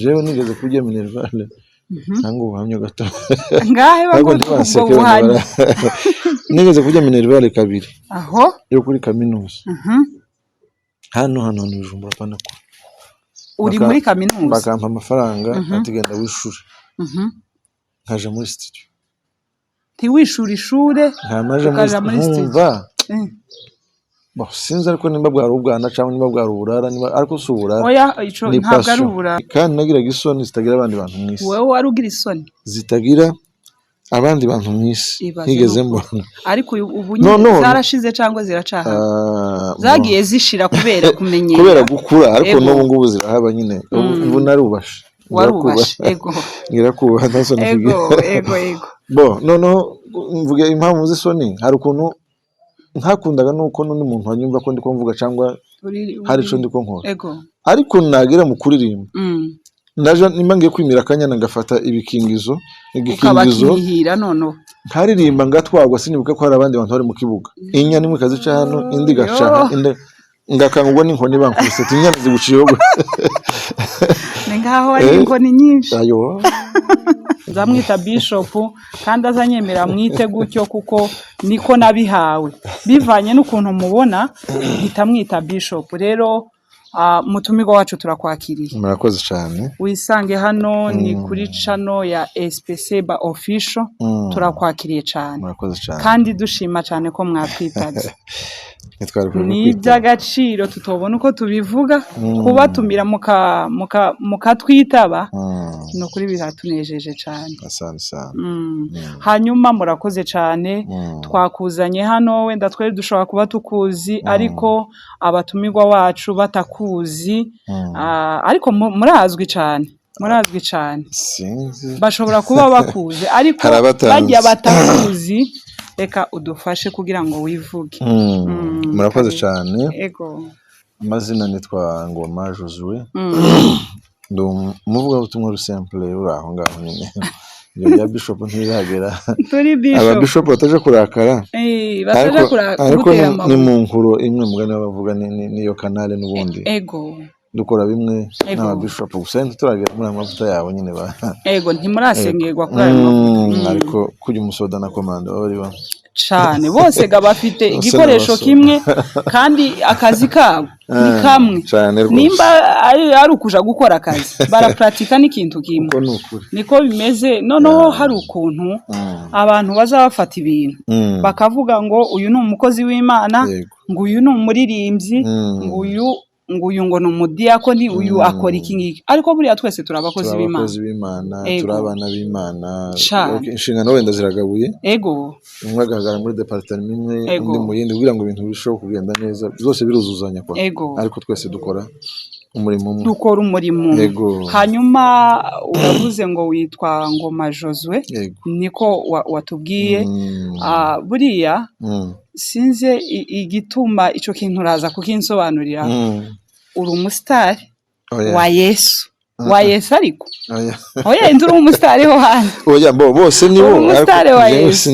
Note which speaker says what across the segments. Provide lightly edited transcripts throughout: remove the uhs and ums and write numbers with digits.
Speaker 1: jewe nigeze kujya Minerval ntango ubuhamya gato
Speaker 2: ngahe bagomba guhanya
Speaker 1: nigeze kujya Minerval kabiri
Speaker 2: aho
Speaker 1: yo kuri kaminuza hano Bujumbura panako
Speaker 2: uri muri kaminuza
Speaker 1: bakampa amafaranga atigenda wishuri nkaje muri studio
Speaker 2: ntiwishura ishure
Speaker 1: ukaja muri studio sinzi ariko nimba bwari ubwana cyangwa nimba bwari uburara ariko si uburara
Speaker 2: oya ico ntabwo ari uburara
Speaker 1: kandi nagira isoni zitagira abandi bantu mwisi
Speaker 2: wewe warugira isoni
Speaker 1: zitagira abandi bantu mwisi nigeze mbona
Speaker 2: ariko ubu zarashize cyangwa ziracaha zagiye zishira kubera kumenyera
Speaker 1: kubera gukura ariko n'ubu ngubu zirahaba nyine ubu narubashe
Speaker 2: warubashe ego
Speaker 1: ngirakuba ntasoni
Speaker 2: ego
Speaker 1: bo no mvuge impamvu z'isoni hari ukuntu ntakundaga nuko n'undi muntu wanyumva ko ndiko mvuga cyangwa hari ico ndiko nkora ariko nagira mu kuririmba ndaje nimba ngiye kwimira akanyana ngafata ibikingizo
Speaker 2: ukabakihira nono
Speaker 1: nkaririmba ngatwagwa sinibuke ko hari abandi bantu bari mu kibuga inya nimwe kazica hano indi gaca inde ngakangwa n'inkoni bankubise inyana ziguciyeho
Speaker 2: ngaho ari inkoni nyinshi
Speaker 1: ayo
Speaker 2: zamwita Bishop kandi azanyemera mwite gutyo kuko niko nabihawe bivanye n'ukuntu mubona hitamwita Bishop rero mutumirwa wacu turakwakiriye
Speaker 1: murakoze cyane
Speaker 2: wisange hano ni kuri channel ya SPC ba official turakwakiriye cyane
Speaker 1: murakoze cyane
Speaker 2: kandi dushima cyane ko mwatwitaze ni by'agaciro tutobona uko tubivuga kubatumira mukatwitaba no kuri biratunejeje cyane hanyuma murakoze cyane twakuzanye hano wenda twari dushobora kuba tukuzi ariko abatumirwa wacu batakuzi ariko murazwi cyane bashobora kuba bakuze ariko bajya batakuzi reka udufashe kugira ngo wivuge
Speaker 1: murakoze cyane
Speaker 2: ego
Speaker 1: amazina nitwa Ngoma Josue muvuga ubutumwa rusemple uri aho ngaho nyine ya Bishop ntizagera aba Bishop bataje kurakara
Speaker 2: bataje kurakara
Speaker 1: ariko ni mu nkuru imwe mugani bavuga niyo kanale n'ubundi
Speaker 2: ego
Speaker 1: dukora bimwe n'aba Bishop gusa turagera muri amavuta yawe nyine ba
Speaker 2: ego ntimurasengerwa kuri ayo mavuta
Speaker 1: ariko kujya umusoda na komanda bari ba
Speaker 2: cyane bose bafite igikoresho kimwe kandi akazi kabo ni kamwe nimba ari ukuja gukora akazi barapratika n'ikintu kimwe niko bimeze noneho hari ukuntu abantu bazabafata ibintu bakavuga ngo uyu ni umukozi w'Imana ngo uyu ni umuririmbyi ngo uyu ngo n'umudiyakoni uyu akora iki ngiki ariko buriya twese turabakozi
Speaker 1: b'Imana turabana b'Imana inshingano wenda ziragabuye
Speaker 2: ego
Speaker 1: umwe agahagara muri department imwe undi mu yindi kugira ngo ibintu bishobo kugenda neza byose biruzuzanya kwa ariko twese dukora umurimo hanyuma uravuze ngo witwa Ngoma Josue niko watubwiye buriya sinze igituma ico kintu uraza kukinsobanurira uri umusitari wa Yesu ariko oya nduri umusitari ho hano oya bose nibo
Speaker 2: umusitari wa Yesu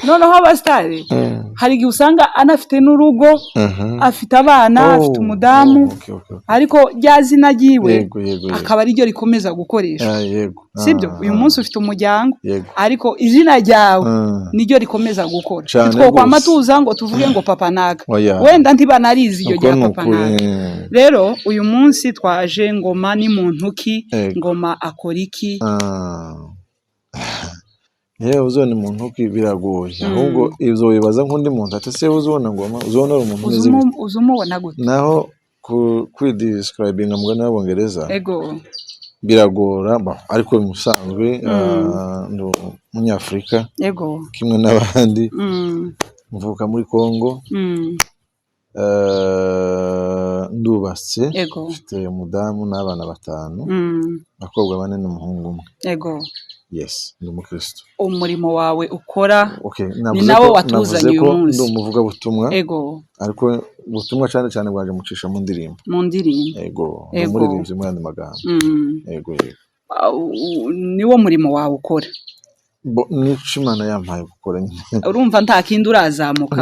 Speaker 2: noneho abasitari hari igihe usanga anafite n'urugo afite abana afite umudamu ariko rya zina ryiwe akaba ari ryo rikomeza gukoresha sibyo uyu munsi ufite umuryango ariko izina ryawe niryo rikomeza gukora two kwa matuza ngo tuvuge ngo papa naga wenda ntibanarizi iyo rya papa naga rero uyu munsi twaje Ngoma ni muntu ki Ngoma akora iki
Speaker 1: uzone muntu ki biragoye ahubwo ivyo bibaza nk'undi muntu atese uzona Ngoma uzona umuntu meze
Speaker 2: uzumubona gute
Speaker 1: naho describing amugana y'abongereza biragora ariko musanzwe ndo munyafrika kimwe n'abandi mvuka muri Kongo ndubatse mfite umudamu n'abana 5 bakobwa 4 n'umuhungu umwe yes ndi umukristo
Speaker 2: umurimo wawe ukora ni nawo watuzanye uyu munsi
Speaker 1: ndi umuvuga butumwa ariko ubutumwa cyane bwaje mucisha mu ndirimbo umuririmbyi mu yandi magambo
Speaker 2: niwo murimo wawe ukora
Speaker 1: nico Imana yampaye gukora nyine
Speaker 2: urumva nta kindi urazamuka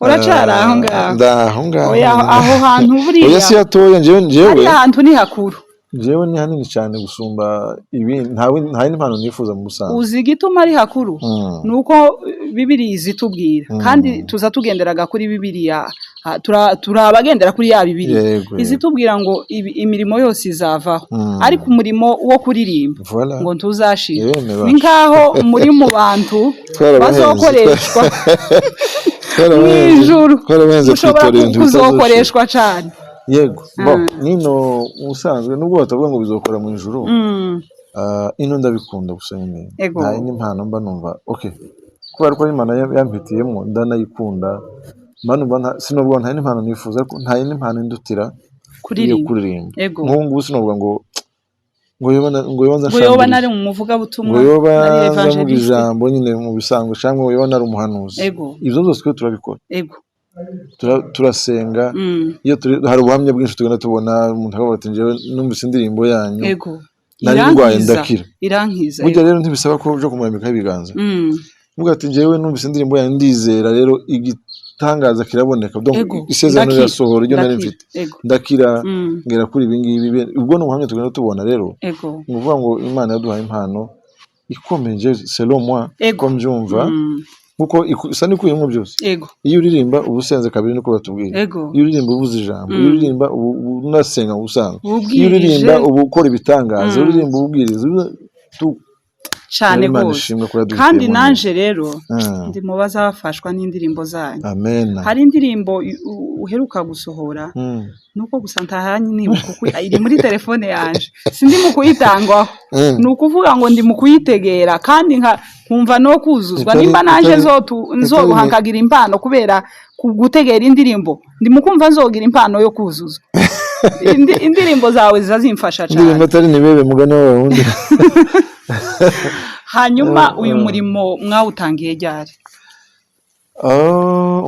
Speaker 2: uracara aho ngaho
Speaker 1: ndaho ngaho
Speaker 2: aho hantu buriya
Speaker 1: oya si hatoya njyewe
Speaker 2: ari ahantu ni hakuru
Speaker 1: njyewe ni hanini cyane gusumba ibi nta n'impano nifuza mu busanzwe
Speaker 2: uzi igituma ari hakuru nuko Bibiliya izitubwira kandi tuza tugenderaga kuri Bibiliya turabagendera kuri ya Bibiliya izitubwira ngo imirimo yose izavaho ariko umurimo wo kuririmba ngo ntuzashira ni nkaho muri mu bantu bazokoreshwa mw'ijuru ushobora kuzokoreshwa cyane
Speaker 1: yego nino ubusanzwe nubwo batavuga ngo bizokora mu ijuru ino ndabikunda gusa nyine nta n'impano mba numva okay kubera ko Imana yampitiyemo ndanayikunda sinubwo nta n'impano nifuza ariko nta n'impano indutira kuririmba nk'ubu sinubwo ngo yoba nari mu muvugabutumwa ngo yoba nari ijambo nyine mu bisanzwe cyangwa ngo yoba nari umuhanuzi ibyo byose twe turabikora turasenga iyo hari ubuhamya bwinshi tugenda tubona umuntu akavuga ati njyewe numvise indirimbo yanyu nari ndwaye ndakira burya rero ntibisaba ko uje kumurambikaho ibiganza uvuga ati njyewe numvise indirimbo yanyu ndizera rero igitangaza kiraboneka isezerano rirasohora iryo nari mfite ndakira ngera kuri ibi ngibi ubwo ni ubuhamya tugenda tubona rero ni ukuvuga ngo Imana yaduhaye impano ikomeye selon moi ko mbyumva kuko isa n'ikuyemo byose iyo uririmba uba usenze kabiri niko batubwira iyo uririmba ubuze ijambo iyo uririmba unasenga ubusanzwe iyo uririmba uba ukora ibitangaza uririmba ububwiriza
Speaker 2: cyane rwose kandi nanje rero ndi mu bazafashwa n'indirimbo zanyu hari indirimbo uheruka gusohora nuko gusa ntahanye iri muri telefone yanje sindi mu kuyitangwaho ni ukuvuga ngo ndi mu kuyitegera kandi nkumva no kuzuzwa nimba nanje nzobuhankagira impano kubera gutegera indirimbo ndi mu kumva nzogira impano yo kuzuzwa indirimbo zawe zazimfasha cyane
Speaker 1: indirimbo atari nibebe mugane w'abahundi
Speaker 2: hanyuma uyu murimo mwawutangiye ryari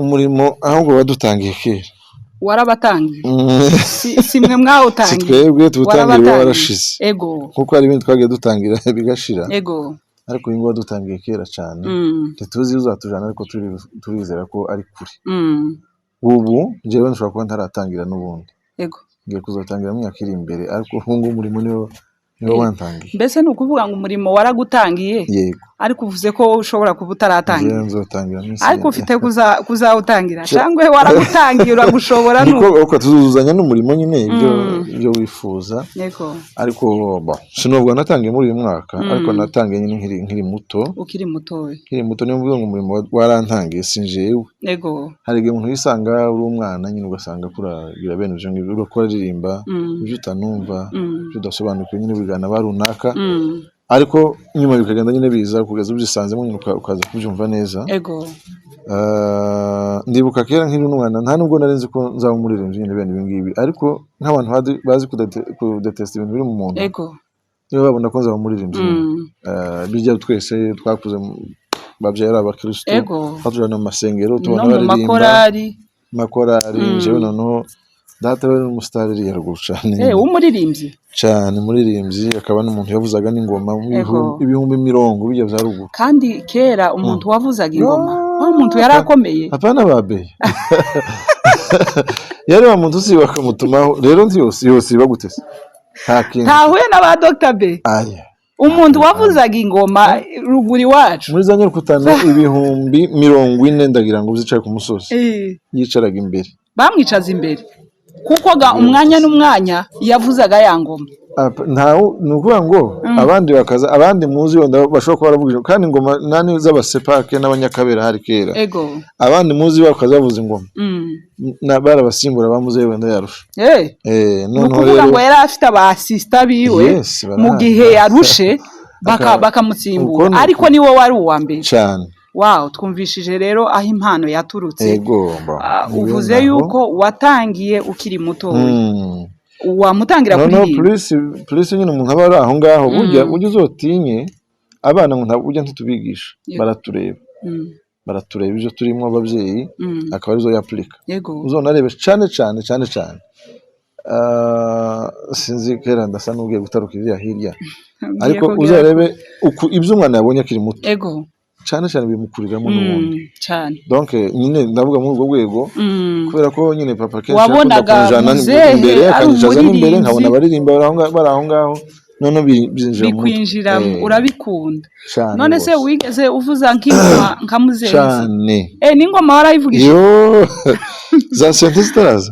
Speaker 1: umurimo ahubwo wadutangiye kera
Speaker 2: warabatangiye si mwe mwawutangiye
Speaker 1: si twebwe tuwutangiye warashize kuko hari ibindi twagiye dutangira bigashira ariko uyu nguyu wadutangiye kera cyane ntituzi uzatujana ariko turizera ko ari kure ubu njyewe nshobora kuba ntaratangira n'ubundi ngiye kuzatangira mu myaka iri imbere ariko ubu ngubu umurimo niwo wantangiye
Speaker 2: mbese ni ukuvuga ngo umurimo waragutangiye ariko uvuze ko ushobora kuba utaratangira ariko ufite kuzawutangira cyangwa waragutangiye uragushobora
Speaker 1: nuko tuzuzanya n'umurimo nyine ibyo wifuza ariko sinubwo natangiye muri uyu mwaka ariko natangiye nyine nkiri muto
Speaker 2: ukiri mutoya
Speaker 1: niyo mvuga ngo umurimo warantangiye sinjewe hari igihe umuntu yisanga uri umwana nyine ugasanga kuragira bene ibyo ngibyo urakora aririmba ibyo utanumva ibyo udasobanukiwe nyine bigana barunaka ariko nyuma bikagenda nyine biza kugeza ubyisanzemo nyine ukaza kubyumva neza ndibuka kera nkiri n'umwana nta nubwo nari nzi ko nzaba umuririmbyi nyine bene ibi ngibi ariko nk'abantu bazi kudetesta ibintu biri mu muntu niba babona ko nzaba umuririmbyi bijya twese twakuze babyeyi ari abakristo batujana mu masengero tubona baririmba makorari njyewe noneho data we n'umusitari yaruguru cyane
Speaker 2: w'umuririmbyi
Speaker 1: cyane umuririmbyi akaba n'umuntu yavuzaga n'ingoma ibihumbi 100 bijya bya ruguru
Speaker 2: kandi kera umuntu wavuzaga ingoma umuntu yari akomeye
Speaker 1: apana babe yari wa muntu usi bakamutumaho rero yose bagutese
Speaker 2: ntahuye n'aba Dr. B umuntu wavuzaga ingoma ruguri wacu
Speaker 1: muri za nyirukutana ibihumbi 40 ndagira ngo uzicaye ku musozi yicaraga imbere
Speaker 2: bamwicaza imbere kuko umwanya n'umwanya yavuzaga ya ngoma
Speaker 1: ni ukuvuga ngo abandi muzi wenda bashobora kuba baravuga kandi ingoma nani z'abasepake n'abanyakabera hari kera abandi muzi bakaza bavuza ingoma barabasimbura bamuze wenda yarusha
Speaker 2: ni ukuvuga ngo yari afite abasista biwe mu gihe yarushe bakamutsimbura ariko niwe wari uwa mbere
Speaker 1: cyane
Speaker 2: twumvishije rero aho impano yaturutse uvuze yuko watangiye ukiri muto wamutangira kuririmba
Speaker 1: polisi nyine umuntu aba ari aho ngaho burya uzotinye abana ngo ntabwo ujya ntitubigisha baratureba ibyo turimo ababyeyi akaba arizo yapurika uzonarebe cyane cyane cyane cyane sinzi kera ndasa n'ugiye gutaruka iriya hirya ariko uzarebe ibyo umwana yabonye akiri muto cyane cyane bimukuriramo n'ubundi
Speaker 2: cyane
Speaker 1: donc nyine ndavuga muri ubwo rwego kubera ko nyine papa kenshi
Speaker 2: wabonaga
Speaker 1: imbere akanyicaza n'imbere nkabona baririmba bari aho ngaho none
Speaker 2: bikwinjira urabikunda none se wigeze uvuza nk'ingoma nka muzehe
Speaker 1: cyane
Speaker 2: n'ingoma warayivugije
Speaker 1: yo za sente zitaraza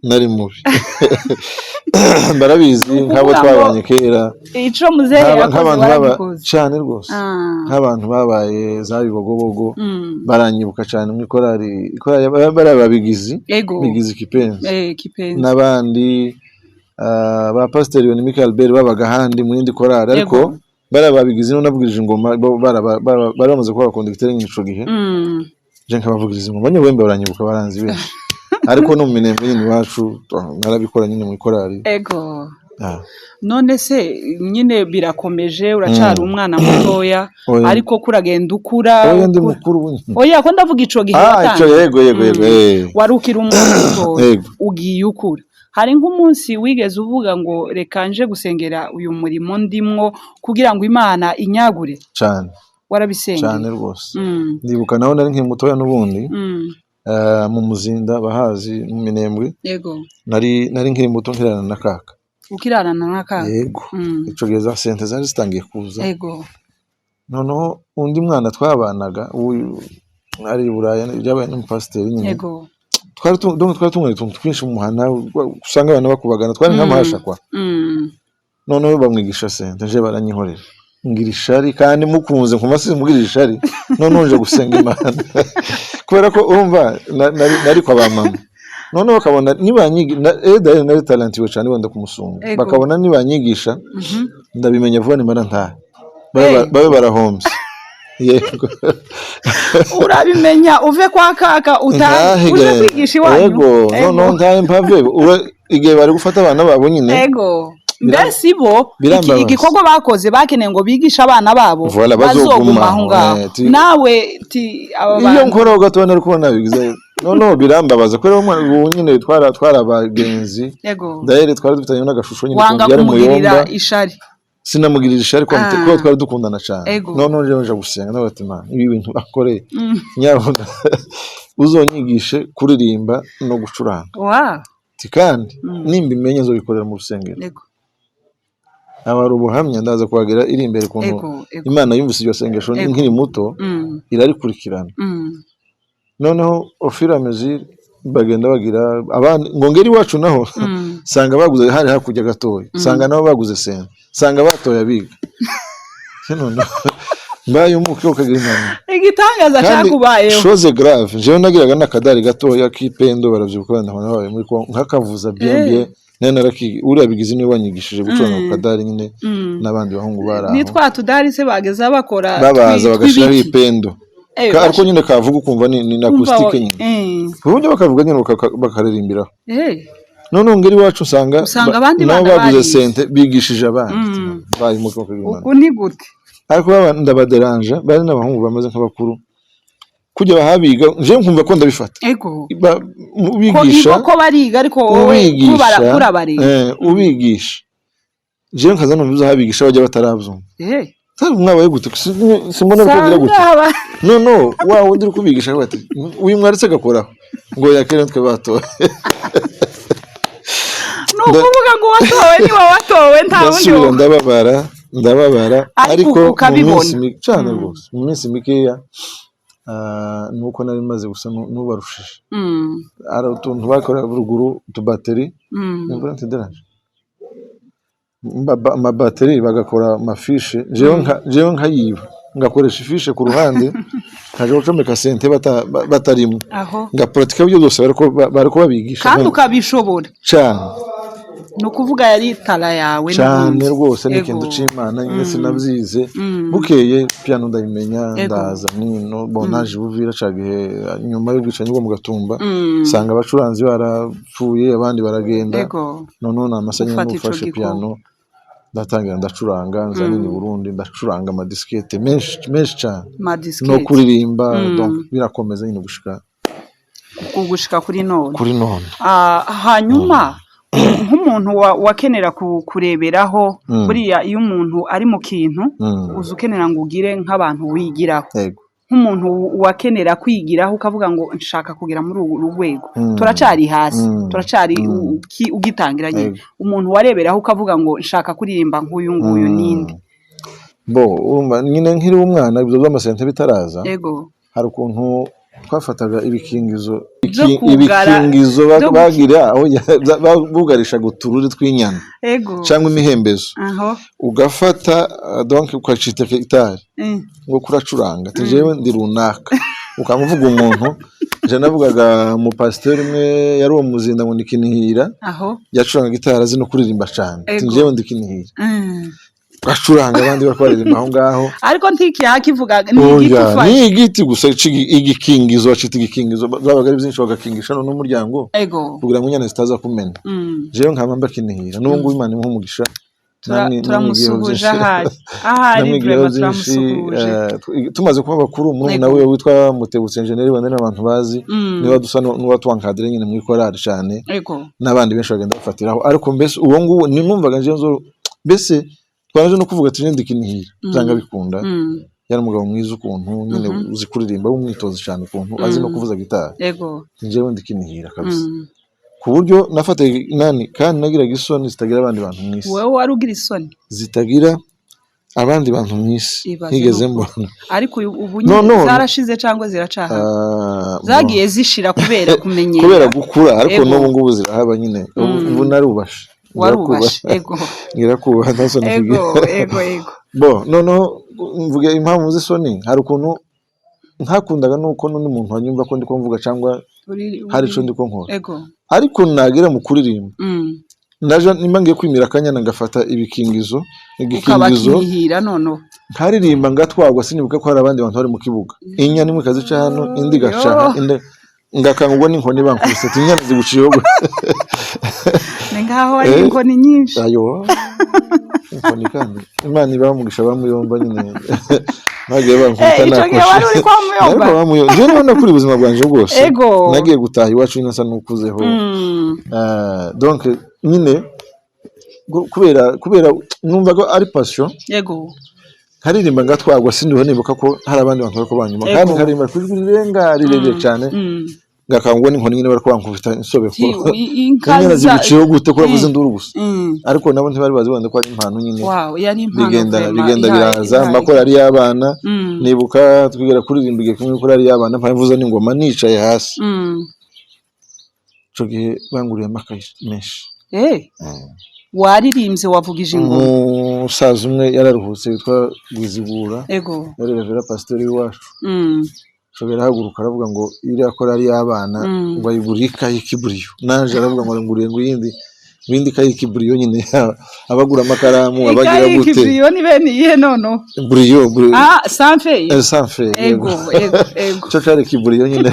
Speaker 1: nari mubi barabizi nk'abo twabanye kera
Speaker 2: ico muzehe yakoze warabikoze
Speaker 1: cyane rwose nk'abantu babaye za bibogobogo baranyibuka cyane mu ikorari bari ababigizi bigizi kipenzi n'abandi ba pasiteri Yoni Mika Albert babaga handi mu yindi korari ariko barababigize no navugirije ingoma baramaze kuba conducteur n'ico gihe je nkabavugiriza ingoma banye wembe baranyibuka baranzi benshi ariko no mu minembe nyine wacu narabikora nyine mu korari
Speaker 2: none se nyine birakomeje uracari umwana mutoya ariko kuragenda ukura
Speaker 1: ndi mukuru
Speaker 2: oya ko ndavuga ico gihe
Speaker 1: yego
Speaker 2: warukira umwana mutoya ugiye ukura hari nk'umunsi wigeze uvuga ngo reka nje gusengera uyu murimo ndimwo kugira ngo Imana inyagure
Speaker 1: cyane
Speaker 2: warabisengera
Speaker 1: cyane rwose ndibuka naho nari nkiri mutoya n'ubundi mu muzinda bahazi mu minembwe
Speaker 2: yego
Speaker 1: nari nkiri muto nkirana na kaka
Speaker 2: ukirana na kaka
Speaker 1: yego ico gihe za sente zari zitangiye kuza
Speaker 2: yego
Speaker 1: noneho undi mwana twabanaga ari Buraya byabaye n'umupasiteri nyine
Speaker 2: yego
Speaker 1: twari tumwe twinshi mu muhana usanga abantu bakubagana twari nk'amahasha kwa noneho bamwigisha sente nje baranyihorera ngira ishari kandi mukunze nkumasi mugirira ishari noneho nje gusenga Imana kubera ko urumva nari kwa bamama noneho bakabona nari talentiwe cyane wenda kumusumba bakabona nibanyigisha ndabimenya vuba nimara ntahe babe barahombye yego
Speaker 2: urabimenya uve kwa kaka utaje kwigisha iwanyu
Speaker 1: yego no ntahe mpave igihe bari gufata abana babo nyine
Speaker 2: yego mbese bo igikorwa bakoze bakeneye ngo bigisha abana babo bazoguma aho ngaho nawe
Speaker 1: iyo nkora ugatona ari kubona bigize no birambabaza kubera ubu nyine twarabagenzi ndahere twari dufitanye n'agashusho nyine
Speaker 2: byari mu yomba ishari
Speaker 1: sinamugirira ishari ko twari dukundana cyane none nje gusenga n'abati Imana ibi bintu akoreye nyabona uzonyigishe kuririmba no gucuranga kandi nimba imenye zo bikorera mu rusengero abari ubuhamya ndaza kuhagera iri imbere kuntu Imana yumvise iryo sengesho nkiri muto irarikurikirana noneho ofira mezir bagenda bagira abandi ngo ngeri wacu naho sanga baguze hari hakujya gatoya sanga nabo baguze sente sanga batoya biga none mbaye umuke ukagira Imana
Speaker 2: igitangaza cyakubayeho
Speaker 1: chose grave je nagiraga nakadari gatoya kipendo baravyibuka ndabona babaye muri ko nkakavuza bien naraki uri abigize niwe wanyigishije gucuranga ku kadari nyine n'abandi bahungu baraho
Speaker 2: nitwa tudari se bageza bakora
Speaker 1: babaza bagashira ipendo ariko nyine kavuga ukumva ni acoustic nyine uburyo bakavuga nyine bakaririmbira none ngeri wacu usanga
Speaker 2: abandi
Speaker 1: bana baguze sente bigishije abandi bari mu koko y'Imana
Speaker 2: uko ni gute
Speaker 1: ariko ndabaderanja bari n'abahungu bamaze nk'abakuru kujya bahabiga nje nkumva ko ndabifata
Speaker 2: ubigisha ko bariga ariko wowe kubara bari
Speaker 1: ubigisha je nkaza no bizahabigisha bajya batarabyumva tari umwabaye gute simbona ko gira gute no wawo ndiri kubigisha bati uyu mwaritse gakora ngo yakere ntwe batoye
Speaker 2: no kuvuga ngo watowe ni watowe nta bundi
Speaker 1: ndababara ariko mu minsi mikeya nuko nari maze gusa nubarushije ara utuntu bakora ruguru tubateri n'imbrante deranje amabateri bagakora amafishe jewe nkayiba ngakoresha ifishe ku ruhande kaje gucomeka sente batarimo ngapratika byo byose bariko babigisha
Speaker 2: kandi ukabishobora
Speaker 1: cyane
Speaker 2: no kuvuga yari tala yawe
Speaker 1: cyane rwose n'ikintu c'Imana nyine sinabyize bukeye piano ndabimenya ndaza nino bonaje buvira cagihe nyuma yo gwica nyugo mu Gatumba sanga abacuranzi barapfuye abandi baragenda none namasanye n'ufashe piano ndatangira ndacuranga nzanini Burundi ndacuranga amadiskete menshi cyane no kuririmba donc birakomeza nyine gushika kuri none
Speaker 2: hanyuma nk'umuntu wakenera kureberaho buriya iyo umuntu ari mu kintu uzi ukenera ngo ugire nk'abantu wigiraho nk'umuntu wakenera kwigiraho ukavuga ngo nshaka kugera muri uru rwego turacari hasi turacari ugitangira nyine umuntu wareberaho ukavuga ngo nshaka kuririmba nk'uyu nguyu nindi
Speaker 1: nyine nkiri umwana ibyo by'amasente bitaraza
Speaker 2: yego
Speaker 1: hari ukuntu twafataga ibikingizo bagira aho bugarishaga utururi tw'inyana cyangwa imihembezo ugafata donc ukacita gitari ngo kuracuranga jewe ndi runaka ukamuvuga umuntu je navugaga mu pasteur umwe yari uwo muzinda ngo ndikinihira yacuranga gitari azi no kuririmba cyane jewe ndikinihira bacuranga abandi bakoririmba aho ngaho
Speaker 2: ariko ntikivuga
Speaker 1: ni igiti gusa igikingizo bacita igikingizo babaga ari byinshi bagakingisha n'umuryango kugira ngo inyana zitaza kumena jewe nkaba mbakinihira n'ubu ngubu Imana imuha umugisha
Speaker 2: turamusuhuje ahari turamusuhuje
Speaker 1: tumaze kuba bakuru umuntu nawe witwa Mutebutse Engineer bande n'abantu bazi niba dusa n'uwatwankadire nyine muri korali cyane n'abandi benshi bagenda bafatiraho ariko mbese uwo nguwo ni numvaga nje nzo mbese twanaje no kuvuga ati ndikinihira byanga bikunda yari umugabo mwiza ukuntu nyine uzi kuririmba w'umwitozo cyane ukuntu azi no kuvuza gitari njewe ndikinihira kabisa ku buryo nafataye kandi nagiraga isoni zitagira abandi bantu mwisi
Speaker 2: wowe wari ugira isoni
Speaker 1: zitagira abandi bantu mwisi nigeze mbona
Speaker 2: ariko ubu nyine zarashize cyangwa ziracaha zagiye zishira kubera kumenyera
Speaker 1: kubera gukura ariko n'ubu ngubu zirahaba nyine ubu narubashe
Speaker 2: warubashe
Speaker 1: ngirakubaha ntasoni
Speaker 2: ego
Speaker 1: noneho mvuge impamvu z'isoni hari ukuntu ntakundaga nuko n'undi muntu wanyumva ko ndiko mvuga cyangwa hari ico ndiko nkora ariko nagira mu kuririmba naje nimba ngiye kwimira akanyana ngafata igikingizo nkaririmba ngatwagwa sinibuka ko hari abandi bantu bari mu kibuga inyana imwe kazica hano indi gaca ngakangwa n'inkoni bankubise inyana ziguciyeho
Speaker 2: ngaho ari inkoni nyinshi
Speaker 1: ayo inkoni kandi Imana ibamugisha bamuyomba nyine bagiye bankubita nakoshe je none kuri ubuzima bwanje bwose nagiye gutaha iwacu nasa nukuzeho donc nyine kubera numvaga ari passion nkaririmba ngatwagwa sindiho nibuka ko hari abandi bantu bariko banyuma kandi nkaririmba kwijwi rirenga rirerire cyane ngakangwa n'inkoni nyine bariko bankubita insobeko inyana ziguciyeho gute ko bavuze induru gusa ariko nabo ntibari bazi wenda ko ari impano nyine bigenda biraza amakora ari y'abana nibuka twigera kuririmba igihe kimwe kuri ari y'abana mpavuza n'ingoma nicaye hasi cyo gihe banguriye amakaye menshi
Speaker 2: waririmbye wavugije ingoma
Speaker 1: umusaza umwe yararuhutse witwa Gwizibura yari revera pasteur wacu shobera haguruka aravuga ngo iriya kora ari y'abana bayigurika y'ikiburiyo nanje aravuga ngo nguriye ngo ibindi kayikiburiyo nyine abagura amakaramu abagira gute
Speaker 2: kiburiyo ni bene iye nono
Speaker 1: buriyo sanfe
Speaker 2: ego
Speaker 1: cyo cyari kiburiyo nyine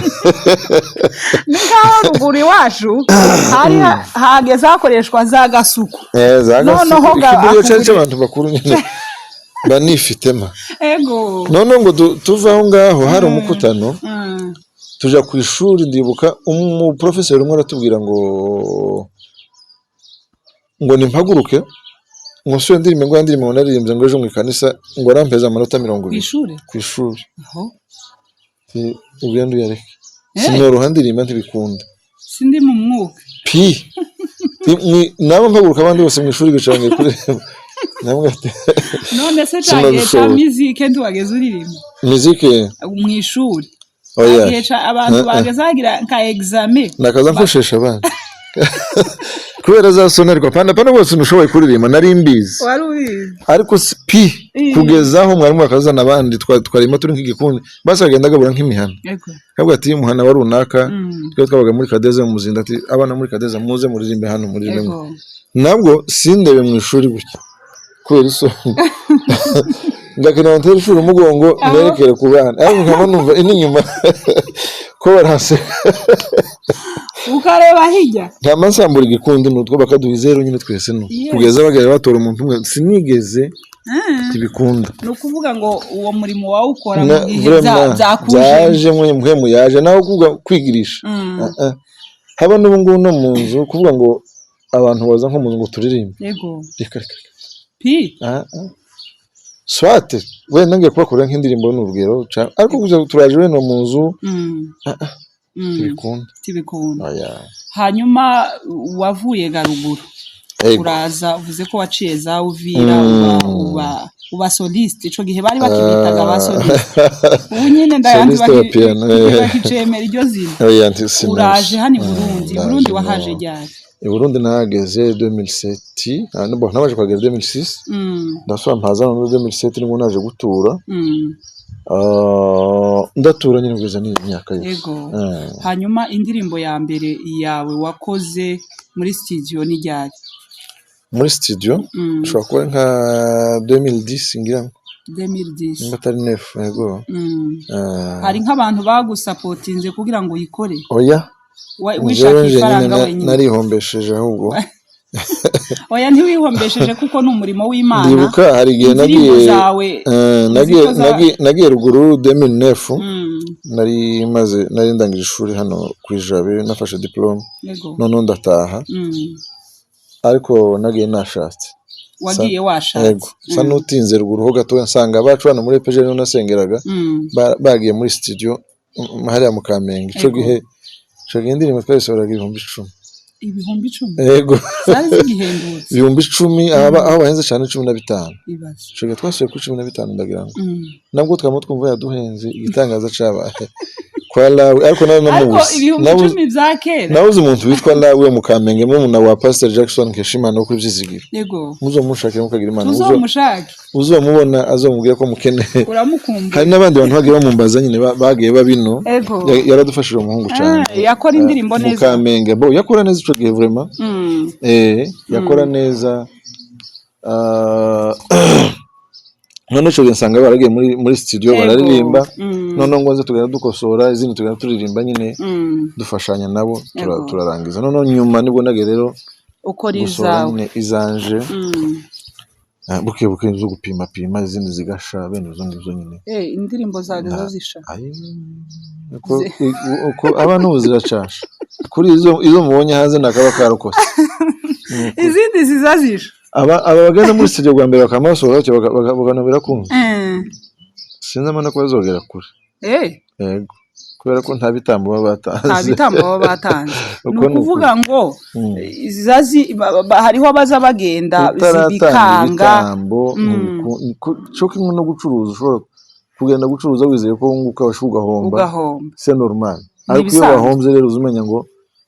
Speaker 2: ngaho ruguru iwacu hari hageze hakoreshwa za gasuku
Speaker 1: noneho kiburiyo cyari cy'abantu bakuru nyine banifitema none ngo tuva aho ngaho hari umukutano tuja ku ishuri ndibuka umuprofeseri umwe aratubwira ngo nimpaguruke umusore ndirimbe ngo yandirime naririmbye ngo ejo mu kanisa ngo arampeza amanota 20 ku ishuri ugenda uyareke sinoro handirimba ntibikunda
Speaker 2: sindi mu mwuka
Speaker 1: nabo mpaguruka abandi bose mu ishuri bicangiye kuri
Speaker 2: none se cyangwa muzike ntiwageze uririmba
Speaker 1: muzike
Speaker 2: mu ishuri abantu bagazagira nka examen
Speaker 1: nakaza nkoshesha abana kubera za sonarwa pana bose nushoboye kuririmba nari mbizi ariko kugezaho mwarimu akazana abandi twarimo turi nk'igikundi basagenda gabura nk'imihana kabwa ati umuhana wa runaka twabaga muri Kadeza mu muzinda ati abana muri Kadeza muze muririmbe hano muririmbe nabwo sindebe mu ishuri gutya kubera isoni ngakina ntera ishuri umugongo nerekere ku bana ariko nkaba numva inyuma ko barase
Speaker 2: ukareba hirya
Speaker 1: nkama nsambura igikundi nutwo bakaduhizero nyine twese no kugeza bagera batora umuntu umwe sinigeze tibikunda
Speaker 2: no kuvuga ngo uwo murimo wawe ukora mu gihe
Speaker 1: byaje mwe muyaje naho kuvuga kwigirisha haba n'ubungu no mu nzu kuvuga ngo abantu baza nko mu ngo turirimbe
Speaker 2: yego
Speaker 1: reka swate wenda ngiye kubakora nk'indirimbo n'urugero ariko kuza turaje weno mu nzu
Speaker 2: tibikunda hanyuma wavuye garuguru uraza uvuze ko waciye za Uvira uba soliste ico gihe bari bakibitaga ba soliste ubu nyine ndayandi bakicemera iryo zina uraje hani Burundi wahaje ryari
Speaker 1: Burundi nahageze 2007 bo nabaje kwagera 2006 ndasubira mpaza muri 2007 ningo naje gutura ndatura nyine kugeza n'imyaka
Speaker 2: yego hanyuma indirimbo ya mbere yawe wakoze muri studio ni ryari
Speaker 1: muri studio ushobora kuba nka 2010 ngira
Speaker 2: 2010
Speaker 1: batari nef yego
Speaker 2: hari nk'abantu bagusapotinze kugira ngo uyikore
Speaker 1: oya
Speaker 2: wishaka ifaranga wenyine
Speaker 1: narihombesheje ahubwo
Speaker 2: oya ntiwihombesheje kuko ni umurimo w'Imana
Speaker 1: ndibuka hari igihe nagiye ruguru 2009 nari ndangije ishuri hano kuri Jabe nafashe diplome none ndataha ariko nagiye nashatse
Speaker 2: wagiye washatse
Speaker 1: yego sa nutinze ruguru ho gato nsanga abacu hano muri PG nasengeraga bagiye muri studio hariya mu Kamenge ico gihe indirimbo twayisohoraga 10,000 yego
Speaker 2: zari zigihendutse
Speaker 1: 10,000 aho bahenze cyane 15 ico gihe twasuye ku 15 ndagira ngo nabwo twumva yaduhenze igitangaza cabaye kwa Lawe ariko
Speaker 2: nabuze byakera
Speaker 1: nabuze umuntu witwa Lawe mu Kamenge mwe wa Pastor Jackson Keshimana uko byizigira
Speaker 2: yego
Speaker 1: muzomushake mukagira Imana
Speaker 2: uzomubona
Speaker 1: azomubwira ko mukene
Speaker 2: uramukumbuye
Speaker 1: hari nabandi bantu bagiye bamumbaza nyine bagiye babino yaradufashije umuhungu cyane
Speaker 2: yakora indirimbo neza
Speaker 1: mu Kamenge bo yakora neza ico gihe vraiment yakora neza none cyo nsanga baragiye muri studio bararirimba none ngo nze tugenda dukosora izindi tugenda turirimba nyine dufashanya nabo turarangiza none nyuma nibwo nage rero
Speaker 2: ukora izawe
Speaker 1: izanje buke zo gupima izindi zigasha bene zo nyine
Speaker 2: indirimbo zageze zisha
Speaker 1: uko abantu uziracasha kuri izo mubonye hanze nakaba karokose
Speaker 2: izindi zizazisha
Speaker 1: aba bagana muri studio gwa mbere bakamasora cyo bakanobera kumva sinzi amana ko bazogera kure yego kubera ko nta bitambo baba batanze
Speaker 2: nukuvuga ngo izazi hariho baza bagenda zibikanga
Speaker 1: cyo kimwe no gucuruza ushobora kugenda gucuruza wizeye ko wunguka ugahomba c'est normal ariko iyo wahombye rero uzumenya ngo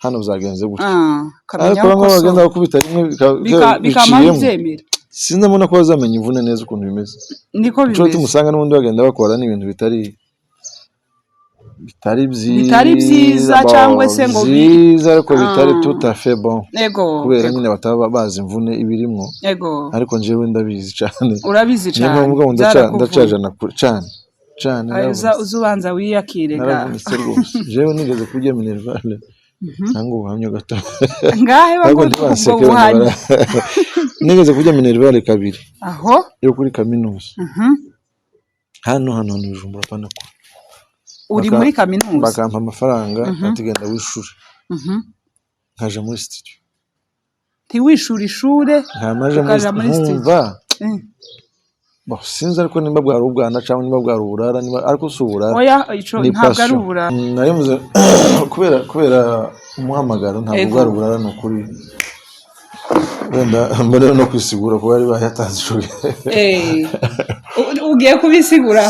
Speaker 1: hano zagenze gutya ariko bamwe bagenda bakubita rimwe
Speaker 2: bikamabyemera
Speaker 1: sinzi amana ko bazamenya imvune neza ukuntu bimeze
Speaker 2: niko bimeze
Speaker 1: cyo tumusanga n'ubundi bagenda bakora n'ibintu bitari byiza
Speaker 2: cyangwa se ngo
Speaker 1: byiza ariko bitari tout à fait bon
Speaker 2: yego
Speaker 1: kubera nyine bataba bazi imvune ibirimo
Speaker 2: yego
Speaker 1: ariko njewe ndabizi cyane
Speaker 2: urabizi cyane
Speaker 1: niyo ndacajana cyane
Speaker 2: uzubanza wiyakirega
Speaker 1: jewe nigeze kujya Minervale ntango ubuhamya gato
Speaker 2: ngahe bagomba ubuhamya
Speaker 1: nigeze kujya Minervale kabiri
Speaker 2: aho
Speaker 1: yo kuri kaminuza hano ni Bujumbura panako
Speaker 2: uri muri kaminuza
Speaker 1: bakampa amafaranga atigenda wishuri nkaje muri studio
Speaker 2: ntiwishura ishure
Speaker 1: ukaja muri studio sinzi ariko nimba bwari ubwana cyangwa nimba bwari uburara ariko si uburara
Speaker 2: oya ico ntabwo ari uburara
Speaker 1: narimuze kubera umuhamagaro ntabwo bwari uburara no kuri wenda mbere no kwisigura ko bari bayatanze ico
Speaker 2: ugiye kubisigura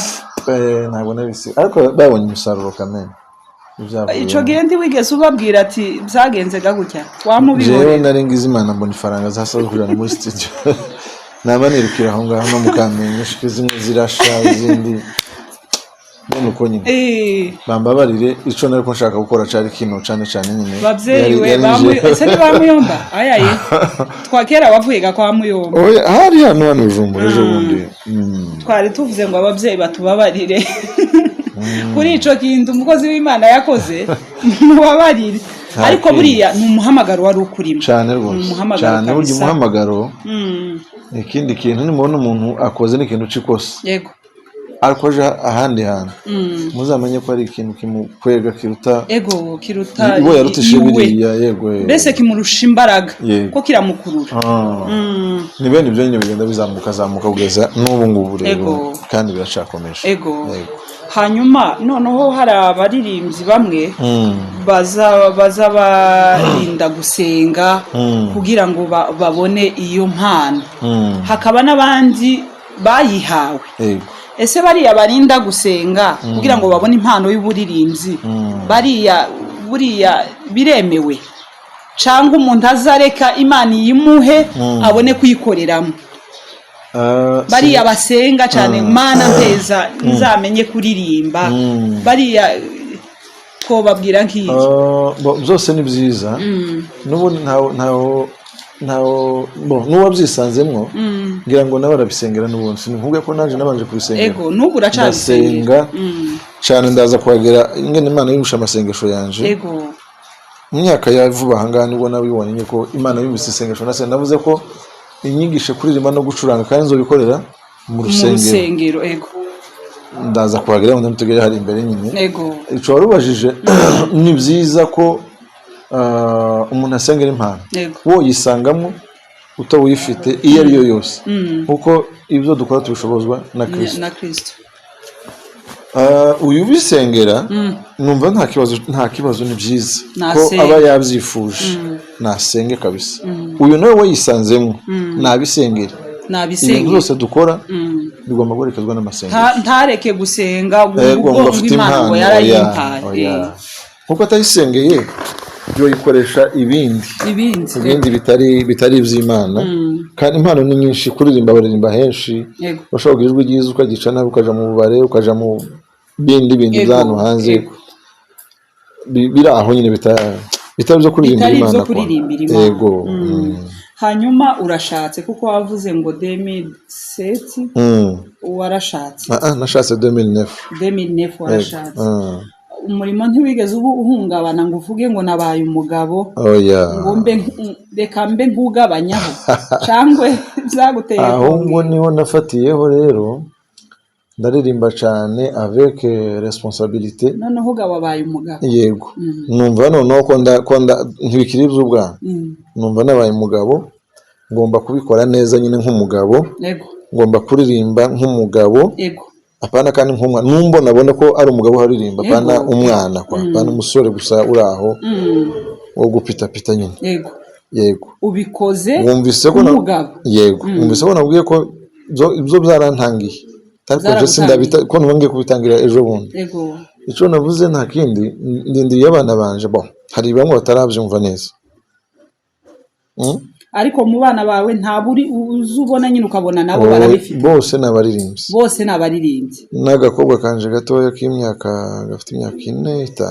Speaker 1: ntabwo nabisi ariko babonye umusaruro kamene
Speaker 2: ico gihe ndi wigeze ubabwira ati byagenze gutya wamubibona
Speaker 1: jewe naringize Imana mbona ifaranga zasaze kujana muri studio nabanirukira aho ngaho no mu Kamenge zimwe zirasha izindi none uko nyine bambabarire ico nariko nshaka gukora cari kino cyane nyine
Speaker 2: bavyeyi we ese ni bamuyomba ayaye twakera wavuye kwa muyomba
Speaker 1: oya hari hano Bujumbura ejo bundi
Speaker 2: twari tuvuze ngo abavyeyi batubabarire kuri ico kintu umukozi w'Imana yakoze mubabarire ariko buriya ni umuhamagaro wari ukurimo
Speaker 1: cyane rwose cyane burya umuhamagaro ikindi kintu nimubona umuntu akoze n'ikintu cikose
Speaker 2: yego
Speaker 1: akoje ahandi hantu muzamenye ko ari ikintu kimukwega kiruta
Speaker 2: iwe
Speaker 1: yarutishije biriya yego
Speaker 2: mbese kimurusha imbaraga ko kiramukurura
Speaker 1: ni bene ibyo nyine bigenda bizamuka kugeza n'ubu ngubu rero kandi biracakomeje
Speaker 2: yego hanyuma noneho hari abaririmbyi bamwe baza barinda gusenga kugira ngo babone iyo mpano hakaba n'abandi bayihawe ese bariya barinda gusenga kugira ngo babone impano y'uburirimbyi buriya biremewe cyangwa umuntu azareka imana yimuhe abone kuyikoreramo bariya basenga cyane mana mpeza nzamenye kuririmba bariya ko babwira nk'iyo
Speaker 1: byose ni byiza n'ubundi n'uwabyisanzemo ngira ngo nawe arabisengera n'ubundi sinkuvuga ko naje nabanje kubisengera
Speaker 2: n'ubu uracabisenga
Speaker 1: cyane ndaza kuhagera ingene imana yumvisha amasengesho yanje mu myaka ya vuba ahangaha nibwo nabibonye ko imana yumvise isengesho navuze ko inyigisho kuririmba no gucuranga kandi nzobikorera mu rusengero ndaza kuhagera ngo ntutegere hari imbere nyine ico warubajije ni byiza ko umuntu asengera impano wo yisangamo utawuyifite iyo ari yo yose kuko ibyo dukora tubishobozwa na Kristo uyu bisengera numva nta kibazo ni byiza ko aba yabyifuje nasenge kabisa uyu nawe wayisanzemo nabisengera ibintu byose dukora bigomba guherekezwa n'amasengesho
Speaker 2: ntareke gusenga ngo impano yarayimpaye
Speaker 1: kuko atayisengeye byo yikoresha ibindi bitari iby'Imana kandi impano ni nyinshi kuririmba baririmba henshi bashobora kugira ijwi ryiza ukagica nabi ukaja mu bubare ukaja mu bindi by'ahantu hanze biri aho nyine bitari byo kuririmba Imana yego
Speaker 2: hanyuma urashatse kuko wavuze ngo 2007 warashatse
Speaker 1: nashatse 2009
Speaker 2: warashatse umurimo ntiwigeze uhungabana ngo uvuge ngo nabaye umugabo ngo reka mbe nkugabanyaho cyangwa byaguteye
Speaker 1: ahubwo niho nafatiyeho rero ndaririmba cyane avec responsabilité
Speaker 2: noneho wabaye umugabo
Speaker 1: yego numva noneho ko ntibikiri iby'ubwana numva nabaye umugabo ngomba kubikora neza nyine nk'umugabo ngomba kuririmba nk'umugabo apana kandi nk'umwana numbo nabona ko ari umugabo haririmba apana umwana kwa apana umusore gusa uri aho wo gupita nyine yego
Speaker 2: ubikoze
Speaker 1: wumvise ko umugabo yego wumvise ko nabwiye ko ibyo byarantangiye tariko sindabita ko nubongiye kubitangira ejo bundi ico navuze nta kindi ndindiye abana banje hari bamwe batarabyumva neza
Speaker 2: ariko mu bana bawe ntaburi uzubona nyine ukabona nabo barabifite
Speaker 1: bose
Speaker 2: n'abaririmbyi
Speaker 1: n'agakobwa kanje gatoya k'imyaka gafite imyaka 4-5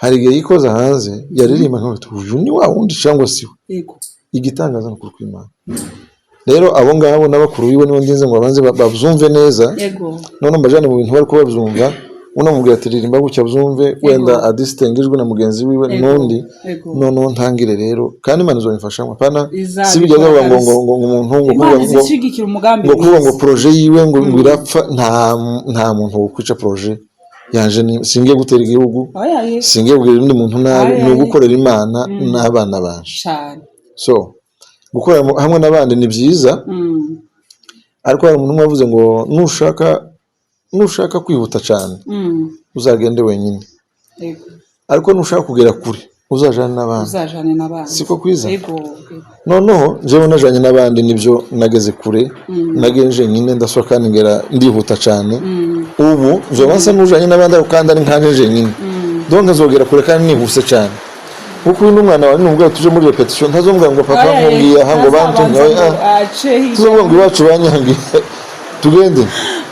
Speaker 1: hari igihe yikoza hanze yaririmba nk'uyu ni wa wundi cyangwa si igitangaza no kw'Imana rero abo ngabo n'abakuru biwe nibo ndinze ngo babanze babyumve neza none mbajane mu bintu bari ko babyumva unamubwira ati ririmba gutya byumve wenda adistingijwe na mugenzi wiwe n'undi none ntangire rero kandi Imana izobimfashamo apana sibijya ngo umuntu ngo projet yiwe ngo birapfa nta muntu wo kwica projet yanje singiye gutera igihugu singiye kugira undi muntu nabi no gukorera Imana n'abana banje so gukora hamwe n'abandi ni byiza ariko hari umuntu wavuze ngo nushaka kwihuta cyane uzagende wenyine ariko nushaka kugera kure uzajana n'abandi siko kwiza noneho jewe najanye n'abandi nibyo nageze kure nagenje nyine ndasohoka ngera ndihuta cyane ubu nzobansa nujanye n'abandi ariko kandi ari nkanje nyine donc nzogera kure kandi nihuse cyane kuko uyu mwana wawe nubwo tuje muri repetition ntazombwa ngo papa nkungiye ahango bantumye tuzombwa ngo iwacu banyangiye tugende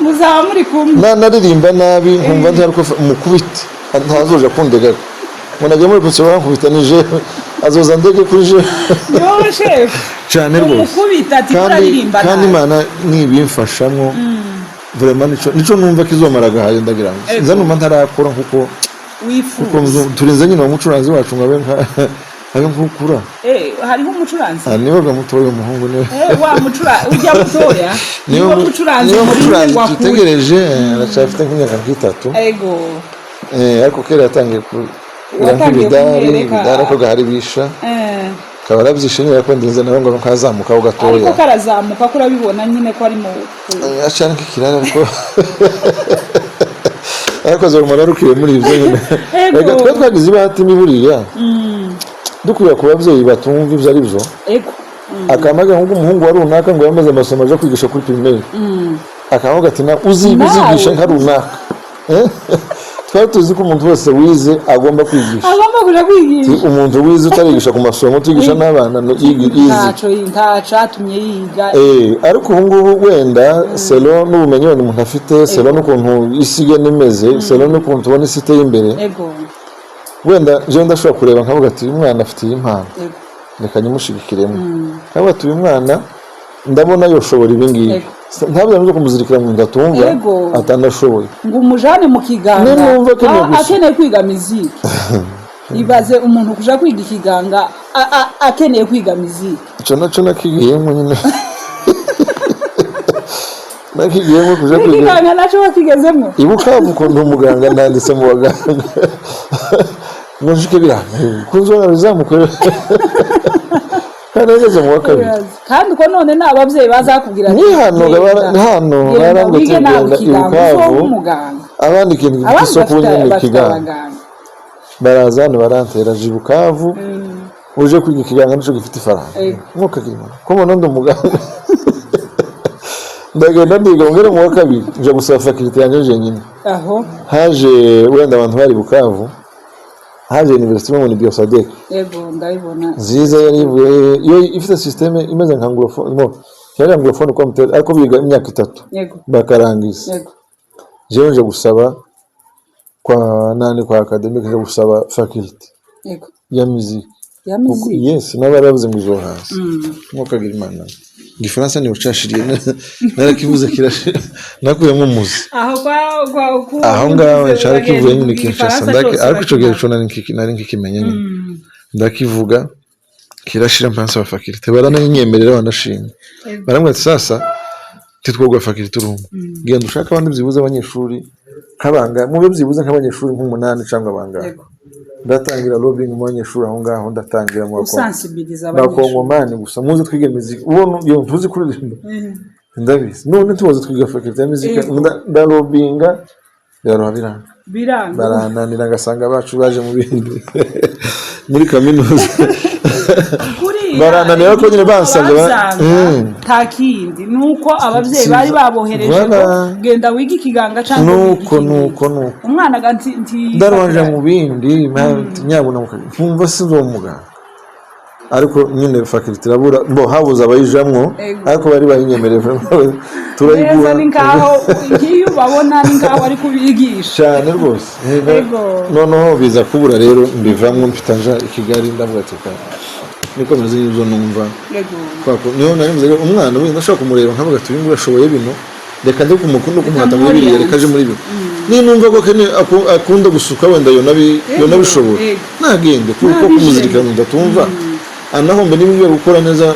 Speaker 2: muzaba muri kumwe
Speaker 1: naririmba nabi nkumva ntari ko mukubite ntazoja kundega munaje muri repetition bankubita nije azoza ndege kuri je
Speaker 2: yo chef
Speaker 1: cyane rwose
Speaker 2: mukubita ati turaririmba
Speaker 1: kandi Imana nibimfashamo vraiment nico numva kizomara gahaye ndagira ngo nza numva ntarakora kuko turinze nyine umucuranzi wacu ngabe nkukura
Speaker 2: hariho umucuranzi
Speaker 1: niho gamutoye umuhungu niwe
Speaker 2: wa mucuranzi ujya mutoya niho mucuranzi
Speaker 1: tutegereje aracafite nk'imyaka 3
Speaker 2: ego
Speaker 1: ariko kera yatangiye nk'ibidari ariko gahari bisha akaba arabyishimiye ko ndinze nawe ngo nkazamuka ugatoya
Speaker 2: ariko karazamuka kurabibona nyine ko ari mu
Speaker 1: acana nk'ikirara ariko zorumara rukiye muri ibyo nyine reka twe twagize ibahati miburiya dukwiye ku babyeyi batumva ibyo ari byo akamaga nk'umuhungu wa runaka ngo yamaze amasomo aje kwigisha kuri primaire akavuga ati na uzigisha nka runaka twari tuzi ko umuntu wese wize agomba kwigisha umuntu wize utarigisha ku masomo utigisha n'abana
Speaker 2: ntaco atumye yiga
Speaker 1: ariko ubu ngubu wenda selo n'ubumenyi wenda umuntu afite selo n'ukuntu isi igenda imeze selo n'ukuntu tubona isi iteye imbere wenda jewe ndashobora kureba nkavuga ati uyu mwana afite iyi mpano reka nyimushigikiremo nkavuga ati uyu mwana ndabona yoshobora ibi ngibi ntabwo nzo kumuzirikira mu ndatumva atanashoboye
Speaker 2: ngo umujane mu kiganga akeneye kwiga muziki ibaze umuntu kuja kwiga ikiganga akeneye kwiga muziki
Speaker 1: ico naco nakigiyemo nyine nakigiyemo kuja kwiga
Speaker 2: ikiganga naco wakigezemo
Speaker 1: ibukavu ko ndumuganga ndanditse mu baganga nujike biramye kuzora bizamukwe kanegeze mu wakabiri
Speaker 2: kandi uko none n'abavyeyi bazakubwira
Speaker 1: ni hano barangutse genda ibukavu abandi kintu gifite isoko nyine kiganga barazana barantera jibukavu uje kwiga ikiganga nico gifite ifaranga nkuko kirimo ko mbona ndumuganga ndagenda ndiga ngere mu wakabiri nje gusaba faculty yanjye nyine haje wenda abantu bari bukavu haje university mu Biosadek
Speaker 2: ndayibona
Speaker 1: ziza yarivuye yo ifite systeme imeze nka anglophone yari anglophone computer ariko biga imyaka 3 bakarangiza jeje gusaba kwa academic je gusaba faculty ya musique yes nabaravuze ngo izo hasi nkuko agira imana Gifaransa ni ucashiriye narakivuze kirashira nakuyemo muzi aho ngaho nshaka kivuye nyine Kinshasa ariko ico gihe cyo nari nkikimenya nyine ndakivuga kirashira mpansa wa faculty barananyemerera banashimye baramwe sasa titwogwa faculty urumva genda ushaka abandi byibuze abanyeshuri kabanga mube byibuze nk'abanyeshuri nk'umunani cyangwa bangahe ndatangira lobbying mu banyeshuri aho ngaho ndatangira mu bakongomani gusa muze twige muziki ubona iyo tuzi kuririmba ndabizi none tubaze twiga faculty ya muziki ndalobinga yaroha biranga barananira gasanga bacu baje mu bindi muri kaminuza barananira ko nyine bansabye
Speaker 2: takindi nuko abavyeyi bari babohereje genda wiga ikiganga cyangwa
Speaker 1: nuko
Speaker 2: umwana ganti
Speaker 1: ndarwanje mu bindi nyabuna mumva sinzomuganga ariko nyine faculty rabura bo habuza abayijamwo ariko bari bayinyemereye
Speaker 2: turayigura ninkaho ngiyo babona ninkaho ari kubigisha
Speaker 1: cyane rwose noneho biza kubura rero mbivamwe mfitanja ikigali ndavuga ati niko meze n'izo numva kwako niho narimuze umwana we ndashaka kumureba nkavuga ati uyu urashoboye bino reka ndi kumukunda kumwata muri biriye reka je muri bino ni numva ko kene akunda gusuka wenda yo nabishobora nagende kuko kumuzirikana ndatumva anaho mbe nibiye gukora neza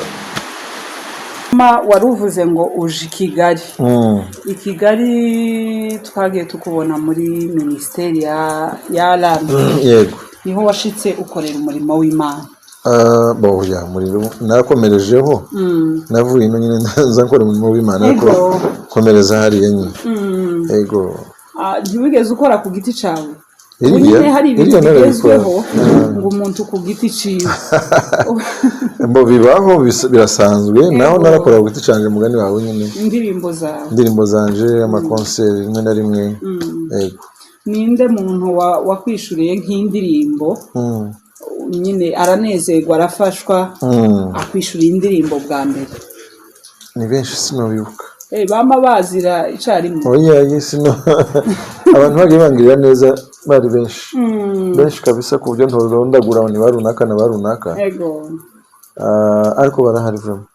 Speaker 2: waruvuze ngo uje Kigali Kigali twagiye tukubona muri ministeri ya land
Speaker 1: yego
Speaker 2: niho washitse ukorera umurimo w'Imana
Speaker 1: boya muri nakomerejeho navuye no nyine nza nkora umurimo w'Imana ariko komereza hari nyine yego
Speaker 2: ntiwigeze ukora ku giti cawe nyine hari ibintu bigezweho ngo umuntu ku giti ciwe
Speaker 1: mbo bibaho birasanzwe naho narakora ku giti canje mugani wawe nyine indirimbo zanje amakonseri rimwe na rimwe yego
Speaker 2: ninde muntu wakwishuriye nk'indirimbo nyine aranezerwa arafashwa akwishuriye indirimbo bwa mbere
Speaker 1: ni benshi sinobibuka
Speaker 2: bama bazira icarimwe
Speaker 1: oya yesino abantu bagiye bangirira neza bari benshi kabisa ku buryo ntorondagura ni barunaka na barunaka
Speaker 2: yego
Speaker 1: ariko barahari vraiment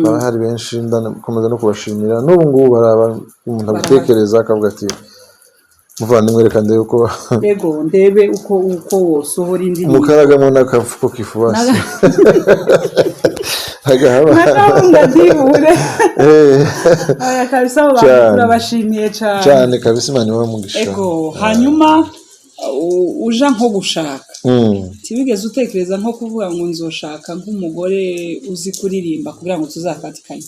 Speaker 1: barahari benshi ndakomeza no kubashimira n'ubu ngubu baraba umuntu agutekereza akavuga ati muvandimwe reka ndebe uko
Speaker 2: yego ndebe uko wosohora indirimbo
Speaker 1: mukaragamo n'akafuko k'ifubasi agahaba
Speaker 2: ndadibure aya kabisa turabashimiye
Speaker 1: cyane kabisa Imana ibahe umugisha
Speaker 2: yego hanyuma uja nko gushaka tibigeze utekereza nko kuvuga ngo nzoshaka nk'umugore uzi kuririmba kugira ngo tuzafatikanye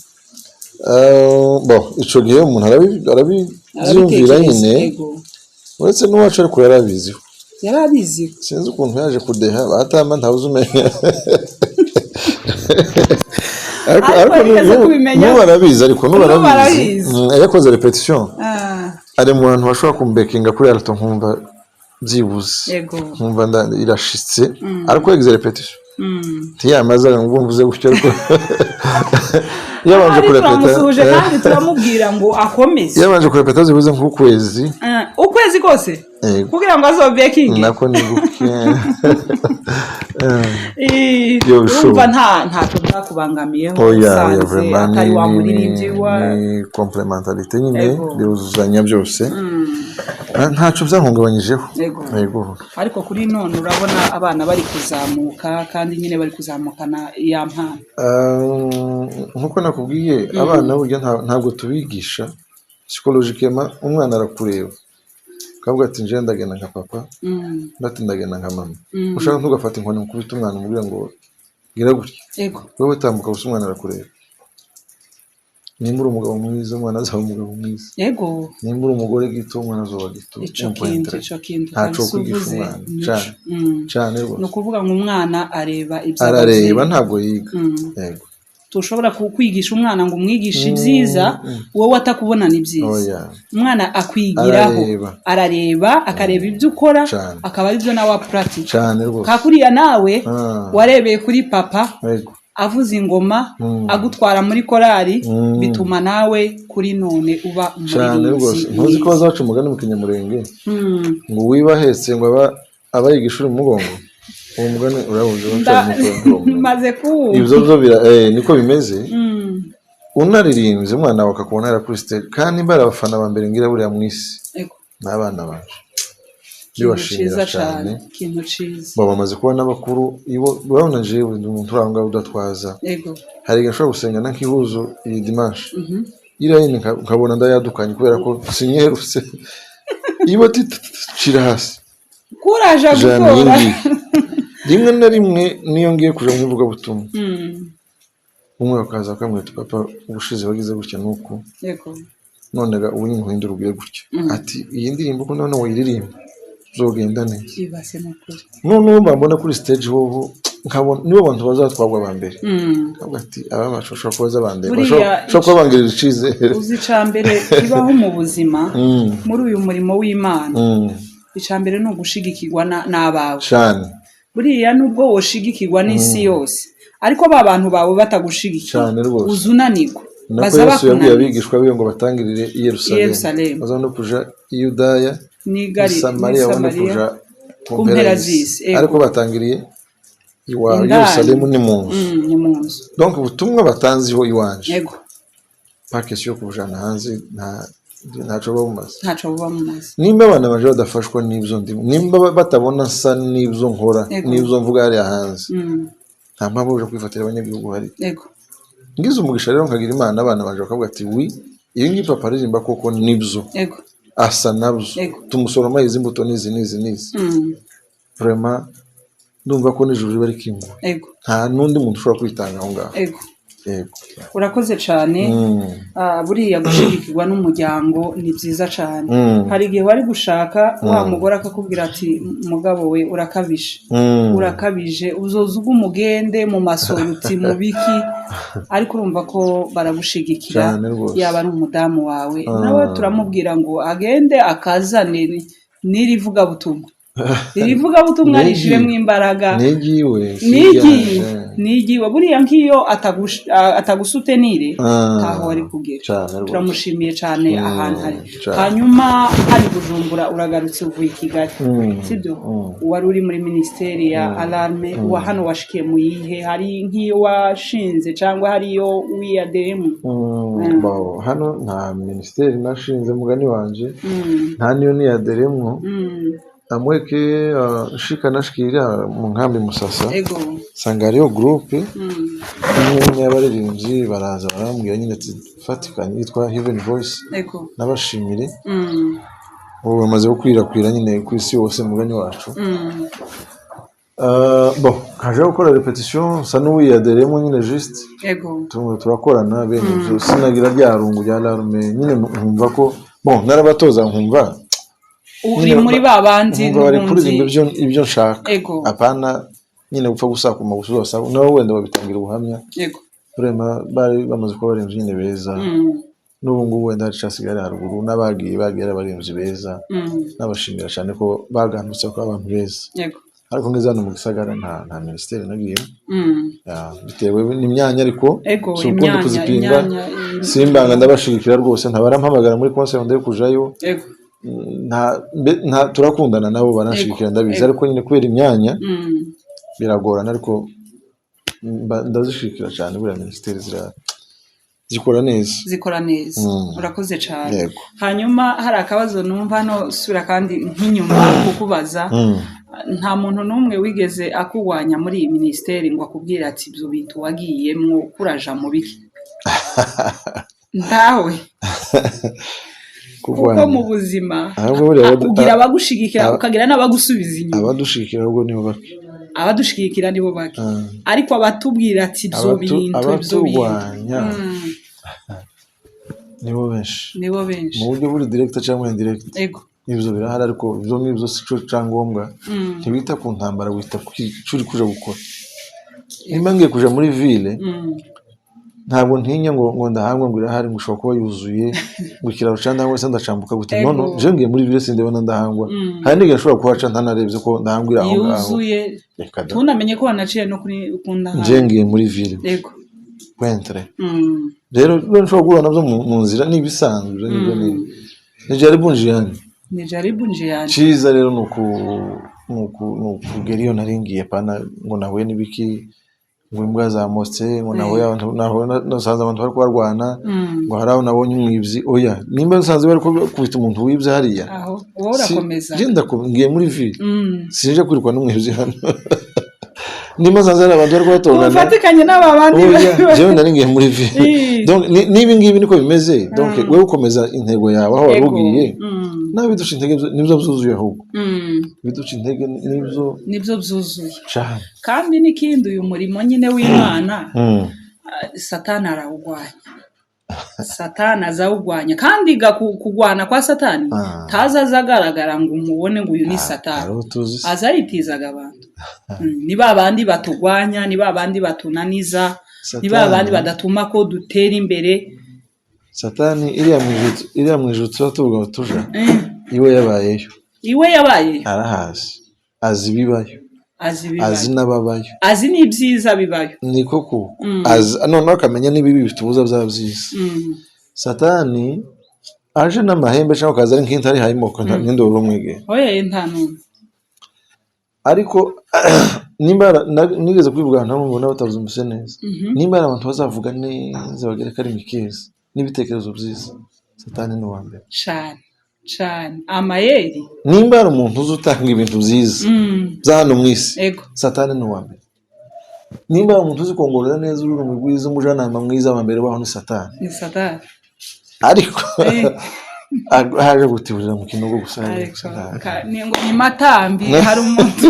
Speaker 1: ico gihe umuntu arabivyumvira nyine uretse n'uwacu ariko yarabiziho sinzi ukuntu yaje kudeha batama ntawuzi umenya ariko n'ubarabizi ariko n'ubarabizi yakoze repetition ari mu bantu bashobora kumbekinga kuri alto nkumva byibuze nkumva irashitse ariko yagize repetition ntiyamaze ngo mvuze gutyo ariko yabanje kurepeta
Speaker 2: kandi turamubwira ngo akomeze
Speaker 1: yabanje kurepeta zibuze nk'ukwezi
Speaker 2: kose kugira ngo azobekinge
Speaker 1: nako ni guke
Speaker 2: urumva ntacyo byakubangamiyeho atari wa muririmbyi wa
Speaker 1: complementarité nyine biruzuzanya byose ntacyo byanhungabanyijeho
Speaker 2: yego ariko kuri none urabona abana bari kuzamuka kandi nyine bari kuzamukana ya mpano
Speaker 1: nkuko nakubwiye abana burya ntabwo tubigisha psychologiquement umwana arakureba kavuga ati nje ndagenda nka papa ndati ndagenda nka mama ushaka ntugafata inkoni mukubita umwana umubwira ngo gira gutya wewe tambuka gusa umwana arakureba nimba uri umugabo mwiza umwana azaba umugabo mwiza nimba uri umugore gito umwana azoba gito
Speaker 2: icyo kintu
Speaker 1: ntaco kwigisha umwana cyane
Speaker 2: ni ukuvuga ngo umwana areba
Speaker 1: arareba ntabwo yiga yego
Speaker 2: tushobora kukwigisha umwana ngo umwigishe ibyiza wowe atakubona ni byiza umwana akwigiraho arareba akareba ibyo ukora akaba ari byo nawe practice kakuriya nawe warebeye kuri papa avuza ingoma agutwara muri korari bituma nawe kuri none uba umuririmbyi
Speaker 1: ntuzi ko bazaca umugani mu kinyamurenge ngo wibahetse ngo abayigisha uri mu mugongo uwo mugani urabuze
Speaker 2: maze kuwumva
Speaker 1: ibyo niko bimeze unaririmbye umwana wawe akakubona yari kuri stage kandi mbara abafana ba mbere ngira buriya mu isi n'abana bacu bibashimira cyane
Speaker 2: ikintu ciza
Speaker 1: bamaze kubona abakuru urabona jewe umuntu uranga udatwaza hari igihe ashobora gusengana nk'ihuzo iyi dimanche irayini nkabona ndayadukanye kubera ko sinyiherutse iyo cira hasi
Speaker 2: kuraje gukora
Speaker 1: rimwe na rimwe niyo ngiye kuja mu ivugabutumwa umwe bakaza akamwita papa ubushize wagize gutya nuko none ubu nyine uhindura ugiye gutya ati iyi ndirimbo ko none wayiririmba uzogenda neza none mbona kuri stage wowe nkabona nibo bantu bazatwagwa ba mbere kavuga ati aba bashobora kuba zabandeye bashobora kuba bangirira icizere
Speaker 2: uzi icambere kibaho mu buzima muri uyu murimo w'Imana icambere ni ugushigikirwa n'abawe
Speaker 1: cyane
Speaker 2: buriya nubwo woshigikirwa n'isi yose ariko ba bantu bawe batagushigikiye uzunanirwa
Speaker 1: baza bakunaniye abigishwa biyo ngo batangirire i Yerusalemu baza no kuja i Yudaya
Speaker 2: ni Samariya
Speaker 1: no kuja ku mpera z'isi ariko batangiriye iwa Yerusalemu ni munzu donc ubutumwa batanziho iwanje yego pakesi yo kujana hanze ntaco bamumaze nimba abana baje badafashwa n'ibyo ndimo nimba batabona sa n'ibyo nkora n'ibyo mvuga hariya hanze nta mpamvu uje kwifatira abanyagihugu hari ngize umugisha rero nkagira Imana abana baje bakavuga ati wi iyo ngi papa aririmba koko nibyo asa nabyo tumusoroma izi mbuto nizi vraiment ndumva ko n'ijuru bari kimwe nta nundi muntu ushobora kwitanga aho ngaho
Speaker 2: urakoze cyane buriya gushigikirwa n'umuryango ni byiza cyane hari igihe wari gushaka wa mugore akakubwira ati mugabo we urakabije uzoza umugende mu masoruti mu biki ariko urumva ko baragushigikira yaba ari umudamu wawe nawe turamubwira ngo agende akazane n'irivugabutumwa rishiremo imbaraga
Speaker 1: nigiwe
Speaker 2: nigiwe buriya nkiyo atagusutenire ntaho ari kugera. Turamushimiye cyane ahantu hari. Hanyuma hari Bujumbura uragarutse uvuye Kigali sibyo wari uri muri ministeri ya alarme wa hano washikiye mu yihe hari nkiyo washinze cyangwa hariyo wiyaderemo
Speaker 1: hano nta ministeri nashinze mugani wanje nta niyo niyaderemo amweke shika nashikira mu nkambi Musasa sanga hariyo groupe imwe y'abaririmbyi baraza barambwira nyine fatikanye yitwa Heaven Voice n'abashimire ubu bamaze gukwirakwira nyine ku isi yose mugani wacu haje gukora repetition sa n'uwiyaderemo nyine juste turakorana bene byo sinagira ryarungu rya alarme nyine nkumva ko narabatoza nkumva
Speaker 2: uri muri babandi
Speaker 1: bari kuririmba ibyo nshaka apana nyine gupfa gusakuma gusoza nawe wenda babitangira ubuhamya vraiment bari bamaze kuba barimvye nyine beza n'ubu ngubu wenda hari casigara haruguru n'abagiye abarimvyi beza n'abashimira cyane ko bagandutse ko abantu beza ariko ngeze hano mu gisagara nta ministeri nagiye bitewe n'imyanya ariko sukundi kuzipinga simbanga ndabashigikira rwose ntabarampamagara muri concert ndeye kujayo nta turakundana nabo baranshigikira ndabizi ariko nyine kubera imyanya biragorana ariko ndazishigikira cyane buriya ministeri zikora neza urakoze cyane hanyuma hari akabazo numva no sura kandi nk'inyuma kukubaza nta muntu n'umwe wigeze akugwanya muri iyi ministeri ngo akubwira ati ibyo bintu wagiyemwo kuraja mu biki ntawe kuko mu buzima kugira abagushigikira ukagira n'abagusubiza inyuma abadushigikira ubwo nibo bake
Speaker 2: abadushigikira nibo bake ariko abatubwira ati ibyo bintu
Speaker 1: abatugwanya nibo benshi mu buryo buri direct cyangwa indirect ibyo birahari ariko ibyo n'ibyo sico cyangombwa ntibita ku ntambara wita kuri kuja gukora nimba ngiye kuja muri ville ntabwo ntinya ngo ndahangwa ngo irahari ngo ushobora kuba yuzuye ngo ikiraro cyangwa se ndacambuka gute none je ngiye muri ville sindebona ndahangwa hari n'igihe nshobora kuhaca ntanarebye ko ndahangwira aho
Speaker 2: yuzuye tunamenye ko wanaciye no kuri ukunda
Speaker 1: je ngiye muri ville kwentre rero nshobora guhura nabyo mu nzira nibisanzwe n'ibyo ni
Speaker 2: jaribu njiani
Speaker 1: chiza rero nukugera iyo naringiye pana ngo nahuye n'ibiki ngo imbwa zamotse ngo nahuye nasanze abantu bari kwarwana ngo haraho nabonye umwibyi oya nimba nsanze bari kubita umuntu wibye hariya
Speaker 2: aho wowe urakomeza
Speaker 1: genda ko ngiye muri ville sinje kwirwa n'umwibyi hano nimba nsanze abantu bari kwatongana
Speaker 2: ufatikanye n'abandi
Speaker 1: jewe naringiye muri ville donc nibi ngibi niko bimeze donc wewe ukomeza intego yawe aho warugiye nawe bidusha intege nibyo byuzuye ahubwo bidusha intege
Speaker 2: nibyo byuzuye kandi n'ikindi uyu murimo nyine w'Imana Satani arawugwanya Satani azawugwanya kandi kugwana kwa Satani tazaza agaragara ngo umubone ngo uyu ni Satani azaritizaga abantu niba abandi batugwanya niba abandi batunaniza niba abandi badatuma ko dutera imbere
Speaker 1: Satani iriya mwijutso tuvuga tuja iwe yabayeyo arahazi azi bibayo azi n'ababayo
Speaker 2: azi n'ibyiza bibayo
Speaker 1: niko ko azi none akamenya n'ibibi bitubuza bya byiza Satani aje n'amahembe cyangwa kaza ari nk'intari hayimoka n'indoro mwege
Speaker 2: oya nta numwe
Speaker 1: ariko nimba nigeze kwivuga nta numwe n'abatavuze neza nimba abantu bazavuga neza bagere kari mikezi n'ibitekerezo byiza Satani ni uwa mbere
Speaker 2: cyane amayeri
Speaker 1: nimba ari umuntu uzutanga ibintu byiza bya hano mu isi Satani ni uwa mbere nimba ari umuntu uzi kongorera neza ururimi rwiza umujyanama mwiza wa mbere baho ni Satani ariko haje gutiburira mu kinogo gusa
Speaker 2: ni matambi hari umuntu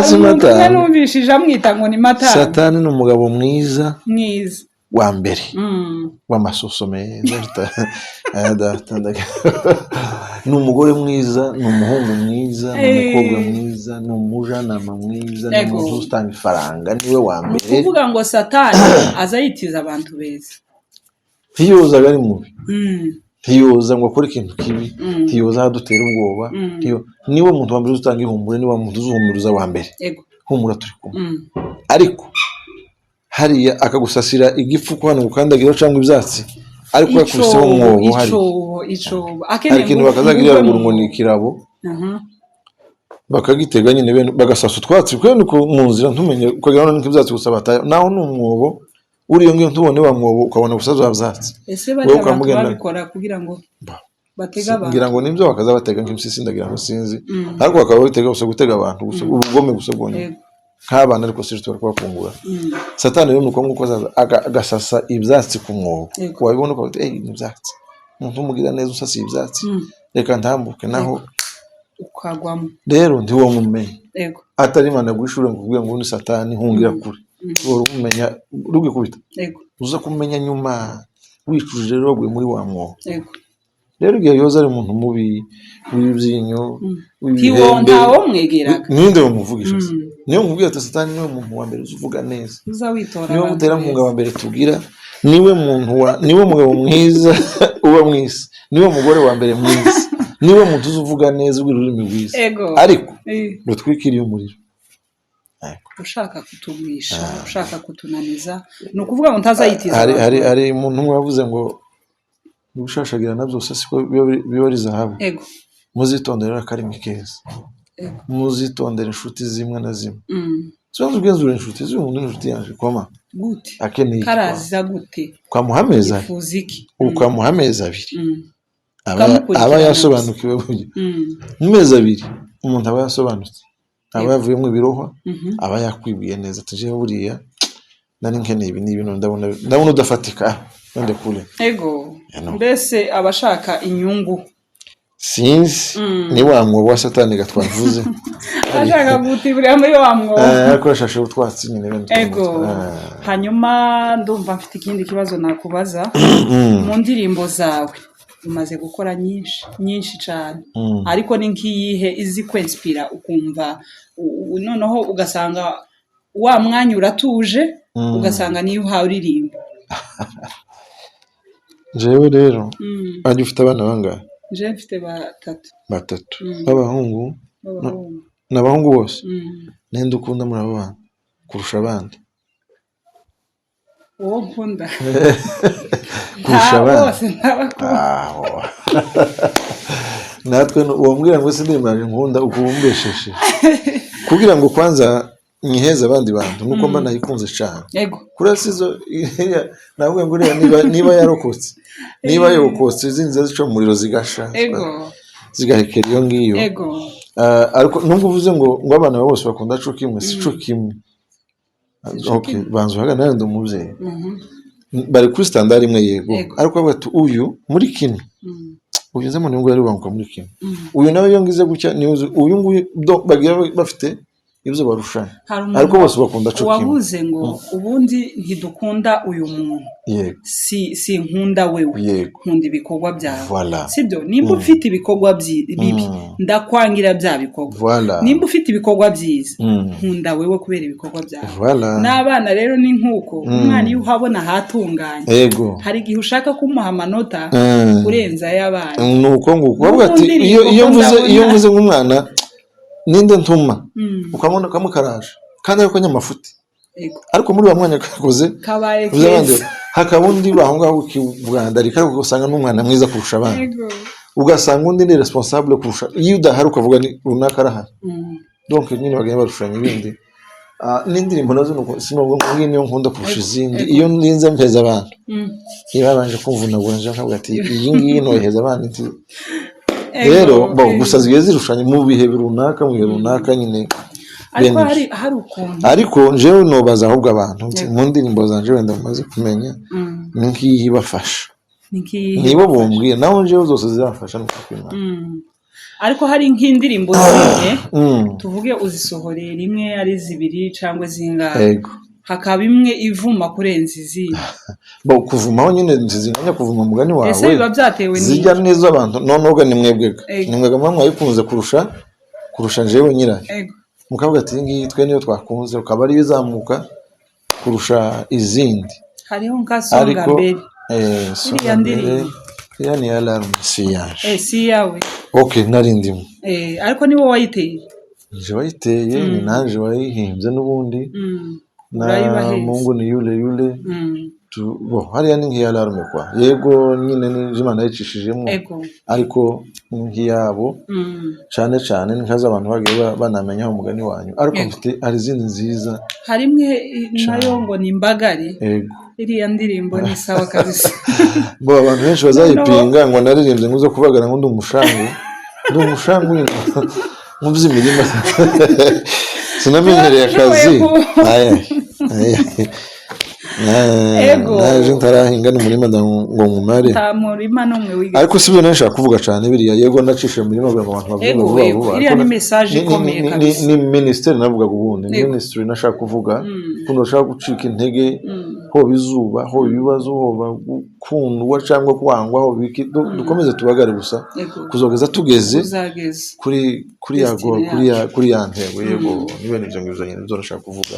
Speaker 1: si matambi
Speaker 2: numvishije amwita ngo ni matambi
Speaker 1: Satani ni umugabo mwiza wa mbere w'amasoso meza ni umugore mwiza ni umuhungu mwiza ni umukobwa mwiza ni umujyanama mwiza ni umuntu utanga ifaranga niwe wa mbere
Speaker 2: kuvuga ngo Satani azayitiza abantu beza
Speaker 1: ntiyozaga ari mubi ntiyoza ngo akore ikintu kibi ntiyoza adutera ubwoba niwe muntu wa mbere utanga ihumbure niwe muntu uzuhumuriza wa mbere humura turi kumwe. Ariko hariya akagusasira igifu ko hano gukandagira cyangwa ibyatsi ariko yakuseho umwobo hari
Speaker 2: icobo
Speaker 1: akeneye bakazagira ngo ni ikirabo bakagitega nyine bagasasa utwatsi kwe niko mu nzira ntumenye ukagira ngo ibyatsi gusa bataye naho ni umwobo uriyo ngiyo ntubone wa mwobo ukabona gusaza byatsi
Speaker 2: ese bari babikora kugira ngo batega abantu
Speaker 1: ngira ngo nibyo bakaza batega nk'imsisi ndagira ngo sinzi ariko bakaba bitega gusa gutega abantu gusa ubugome gusa bwonyine nk'abana ariko sije turi kubafungura. Satani rero nuko nguko agasasa ibyatsi ku mwobo wabibona ko ni ibyatsi umuntu umugira neza usasa ibyatsi reka ndambuke naho
Speaker 2: ukagwamo
Speaker 1: rero ndi wo mumenye atari Imana gwishura ngo kuvuga ngo ni Satani hungira kure uri umenya rugikubita uza kumenya nyuma wicuje rero gwe muri wa mwobo rero igihe yoza ari umuntu mubi w'ibyinyo
Speaker 2: w'ibihembe ntawo mwegeraga
Speaker 1: ninde umuvugisha niyo nkubwira ati Satani niwe muntu wa mbere uvuga neza niwe mutera nkunga wa mbere tugira niwe mugabo mwiza uba mwisi niwe mugore wa mbere mwiza niwe muntu uvuga neza ururimi rwiza ariko rutwikiriye umuriro
Speaker 2: ushaka kutugwisha ushaka kutunaniza no kuvuga ngo ntazayitiza
Speaker 1: hari umuntu wavuze ngo ubushashagira nabyo siko biba zahabu muzitondera akarimi keza muzitondera inshuti zimwe na zimwe Sobanza ugenzura inshuti z'umuntu n'inshuti yaje koma
Speaker 2: gute
Speaker 1: akeneye
Speaker 2: karaza gute
Speaker 1: kwa Muhameza
Speaker 2: fuziki
Speaker 1: kwa Muhameza abiri aba yasobanukiwe buryo mu mezi abiri umuntu aba yasobanutse aba yavuye mu birohwa aba yakwibiye neza tuje buriya nani nkeneye ibi n'ibintu ndabona udafatika nande kule
Speaker 2: mbese abashaka inyungu
Speaker 1: sinzi ni wa mwobo wa Satani gatwavuze
Speaker 2: ashaka gutibura muri wa mwobo
Speaker 1: akoresha utwatsi nyine bende
Speaker 2: hanyuma ndumva mfite ikindi kibazo nakubaza mu ndirimbo zawe umaze gukora nyinshi cyane ariko ni nkiyihe izi kwinspira ukumva noneho ugasanga wa mwanya uratuje ugasanga niyo uharirimba
Speaker 1: jewe rero ajye ufite abana bangahe
Speaker 2: je mfite batatu
Speaker 1: b'abahungu n'abahungu bose nende ukunda muri abo bana kurusha abandi
Speaker 2: uwo nkunda
Speaker 1: kurusha abandi natwe uwambwira ngo sindimaje nkunda ukubumbesheshe kugira ngo kwanza nyiheza abandi bantu nuko mba nayikunze cyane kurasizo navuga ngo niba yarokotse niba yokotse zinze zico muriro zigasha zigahekera iyo ngiyo ariko nubwo uvuze ngo abana bose bakunda cyo kimwe si cyo kimwe banzu haga nayo ndumuvye bari kuri standard imwe yego ariko abatu uyu muri kimwe uyu nzamo ngo yari banguka muri kimwe uyu nawe yongize gutya ni uyu nguyu bagiye bafite ibyo barushanya ariko bose bakunda cyo kimwe
Speaker 2: wavuze ngo ubundi ntidukunda uyu muntu si nkunda wewe nkunda ibikorwa byawe sibyo nimba ufite ibikorwa bibi ndakwangira bya bikorwa nimba ufite ibikorwa byiza nkunda wewe kubera ibikorwa byawe n'abana rero ni nkuko umwana iyo uhabona hatunganye hari igihe ushaka kumuha amanota kurenza y'abana
Speaker 1: nuko nguko bavuga ati iyo mvuze nk'umwana ninde ntuma ukamona kamukaraje kandi ariko nyamafuti ariko muri wa mwanya kakoze
Speaker 2: kabaye keza
Speaker 1: hakabundi bahonga ukibwandarika ariko usanga n'umwana mwiza kurusha abandi ugasanga undi ni responsable kurusha iyo udahari ukavuga ni runaka arahari donc nyine baganye barushanya ibindi n'indirimbo nazo nuko sinubwo niyo nkunda kurusha izindi iyo nzinze mpeza abantu ibabanje kumvunagura nje nkavuga ati iyi ngiyi noheza abandi rero gusa zigiye zirushanya mu bihe runaka nyine
Speaker 2: ariko hari ukuntu
Speaker 1: ariko jewe nobaza ahubwo abantu mu ndirimbo zanje wenda mumaze kumenya nkiyi bafasha nibo bombwiye naho jewe zose zirafasha n'ukupima
Speaker 2: ariko hari nk'indirimbo zimwe tuvuge uzisohorera rimwe ari zibiri cyangwa zingahe hakaba imwe ivuma kurenza izindi
Speaker 1: kuvumaho nyine ntizinganya kuvuma mugani wawe
Speaker 2: ese biba byatewe
Speaker 1: zijya neza abantu noneho ni mwebwega mwayikunze kurusha jewe nyirayo mukavuga ati ngiyi twe niyo twakunze ukaba ari bizamuka kurusha izindi
Speaker 2: hariho nka songa mbere
Speaker 1: iriya ndirimbo iriya ni alarm si yaje
Speaker 2: si yawe
Speaker 1: nari ndimo
Speaker 2: ariko niwo wayiteye
Speaker 1: nje wayiteye ni nanje wayihimbye n'ubundi na Mungu ni yule hariya ni nk'iya alarme kwa yego nyine ni Imana yicishijemo ariko nk'iyabo cyane cyane nkaza abantu bagiye banamenya umugani wanyu ariko mfite hari izindi nziza
Speaker 2: harimwe nayo ngo ni imbagare iriya ndirimbo ni sawa kabisa
Speaker 1: bo abantu benshi bazayipinga ngo naririmbye nguzo kubagara ngo ndi umushangu mu by'imirima sinamenyereye akazi naje ntarahinga n'umurima ngo nkumare ariko si byo nashaka kuvuga cyane biriya yego nacishe mu murima ngo abantu bavuga vuba
Speaker 2: iriya ni message ikomeye kabisa
Speaker 1: ni ministeri navuga ubundi ni ministry nashaka kuvuga kuno nashaka gucika intege ho bizuba ho ibibazo ho gukundwa cyangwa kwangwa ho biki dukomeze tubagare gusa kuzogeza tugeze kuri ya ntego yego niba nivyo ngivyo nyine nzo nashaka kuvuga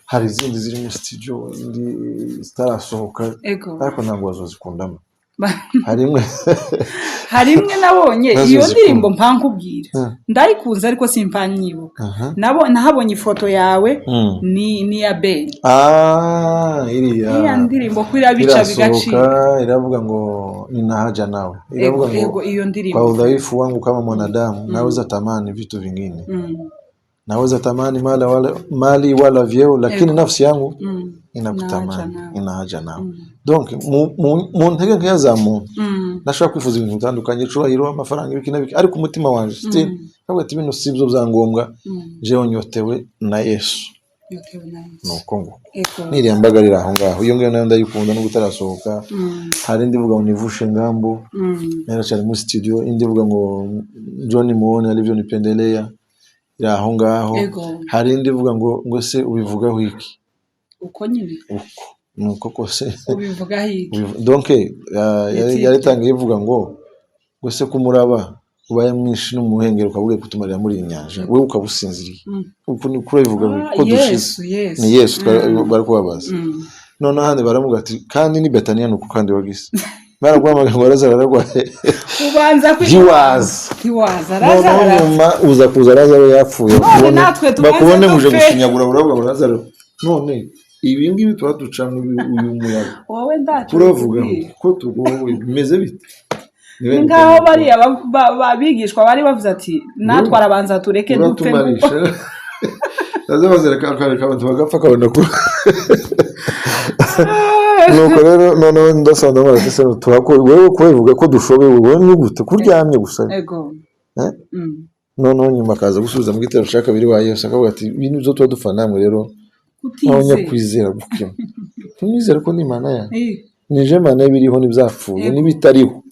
Speaker 1: hari izindi ziri mu studio indi zitarasohoka ariko ntabwo bazozikundamo
Speaker 2: harimwe nabonye iyo ndirimbo mpankubwira ndayikunze ariko simpanyibuka nahabonye ifoto yawe ni ya Ben iriya ndirimbo kwira bica bigacika
Speaker 1: iravuga ngo ninahaja nawe iravuga ngo
Speaker 2: iyo ndirimbo
Speaker 1: kwa udhaifu wangu kama mwanadamu naweza tamani vitu vingine naweza tamani mali wala vyeo lakini nafsi yangu inakutamani inahaja nawe donc mu ntege nk'iya muntu nashaka kwifuza ibintu bitandukanye cyubahiro amafaranga ibiki ariko umutima wanje still ntabwo ati ibintu sibyo byangombwa jewe nyotewe na Yesu nuko ngo niriya mbagarira aho ngaho iyo ngiyo nayo ndayikunda no gutarasohoka hari indi vuga ngo nivushe ngambo naracyari mu studio indi vuga ngo John Muone alivyo nipendelea ira aho ngaho hari indi vuga ngo se ubivugaho iki
Speaker 2: uko nyine
Speaker 1: uko nuko kose
Speaker 2: ubivuga hiki
Speaker 1: donc yari tangiye ivuga ngo se kumuraba ubaye mwinshi n'umuhengero ukabuye kutumarira muri inyanja wewe ukabusinziriye uko ni kure bivuga ko dushize ni Yesu bari kubabaza none hande baramuga ati kandi ni Betania nuko kandi wagise baragwamaga ngo ararwaye
Speaker 2: ubanza
Speaker 1: kwiwaza Lazaro uza kuza Lazaro yapfuye bakubone muje gushinyagura buravuga Lazaro none ibi ngibi twaducamo uyu muyaga
Speaker 2: wowe ndacu
Speaker 1: uravuga ko tugowe bimeze bite
Speaker 2: ngaho bari ababigishwa bari bavuze ati natwara abanza tureke dupfe
Speaker 1: bazera kandi abantu bagapfa kabona ko nuko rero none ndasanga barafise tuhako wewe kuvuga ko dushoboye wowe ni gute kuryamye gusa
Speaker 2: ego
Speaker 1: none nyuma kaza gusubiza mu gitero shaka biri waye sakavuga ati ibintu byo twadufa namwe rero abanya kwizera gukema tumizera ko ni Imana ya nije Imana ibiriho n'ibyapfuye n'ibitariho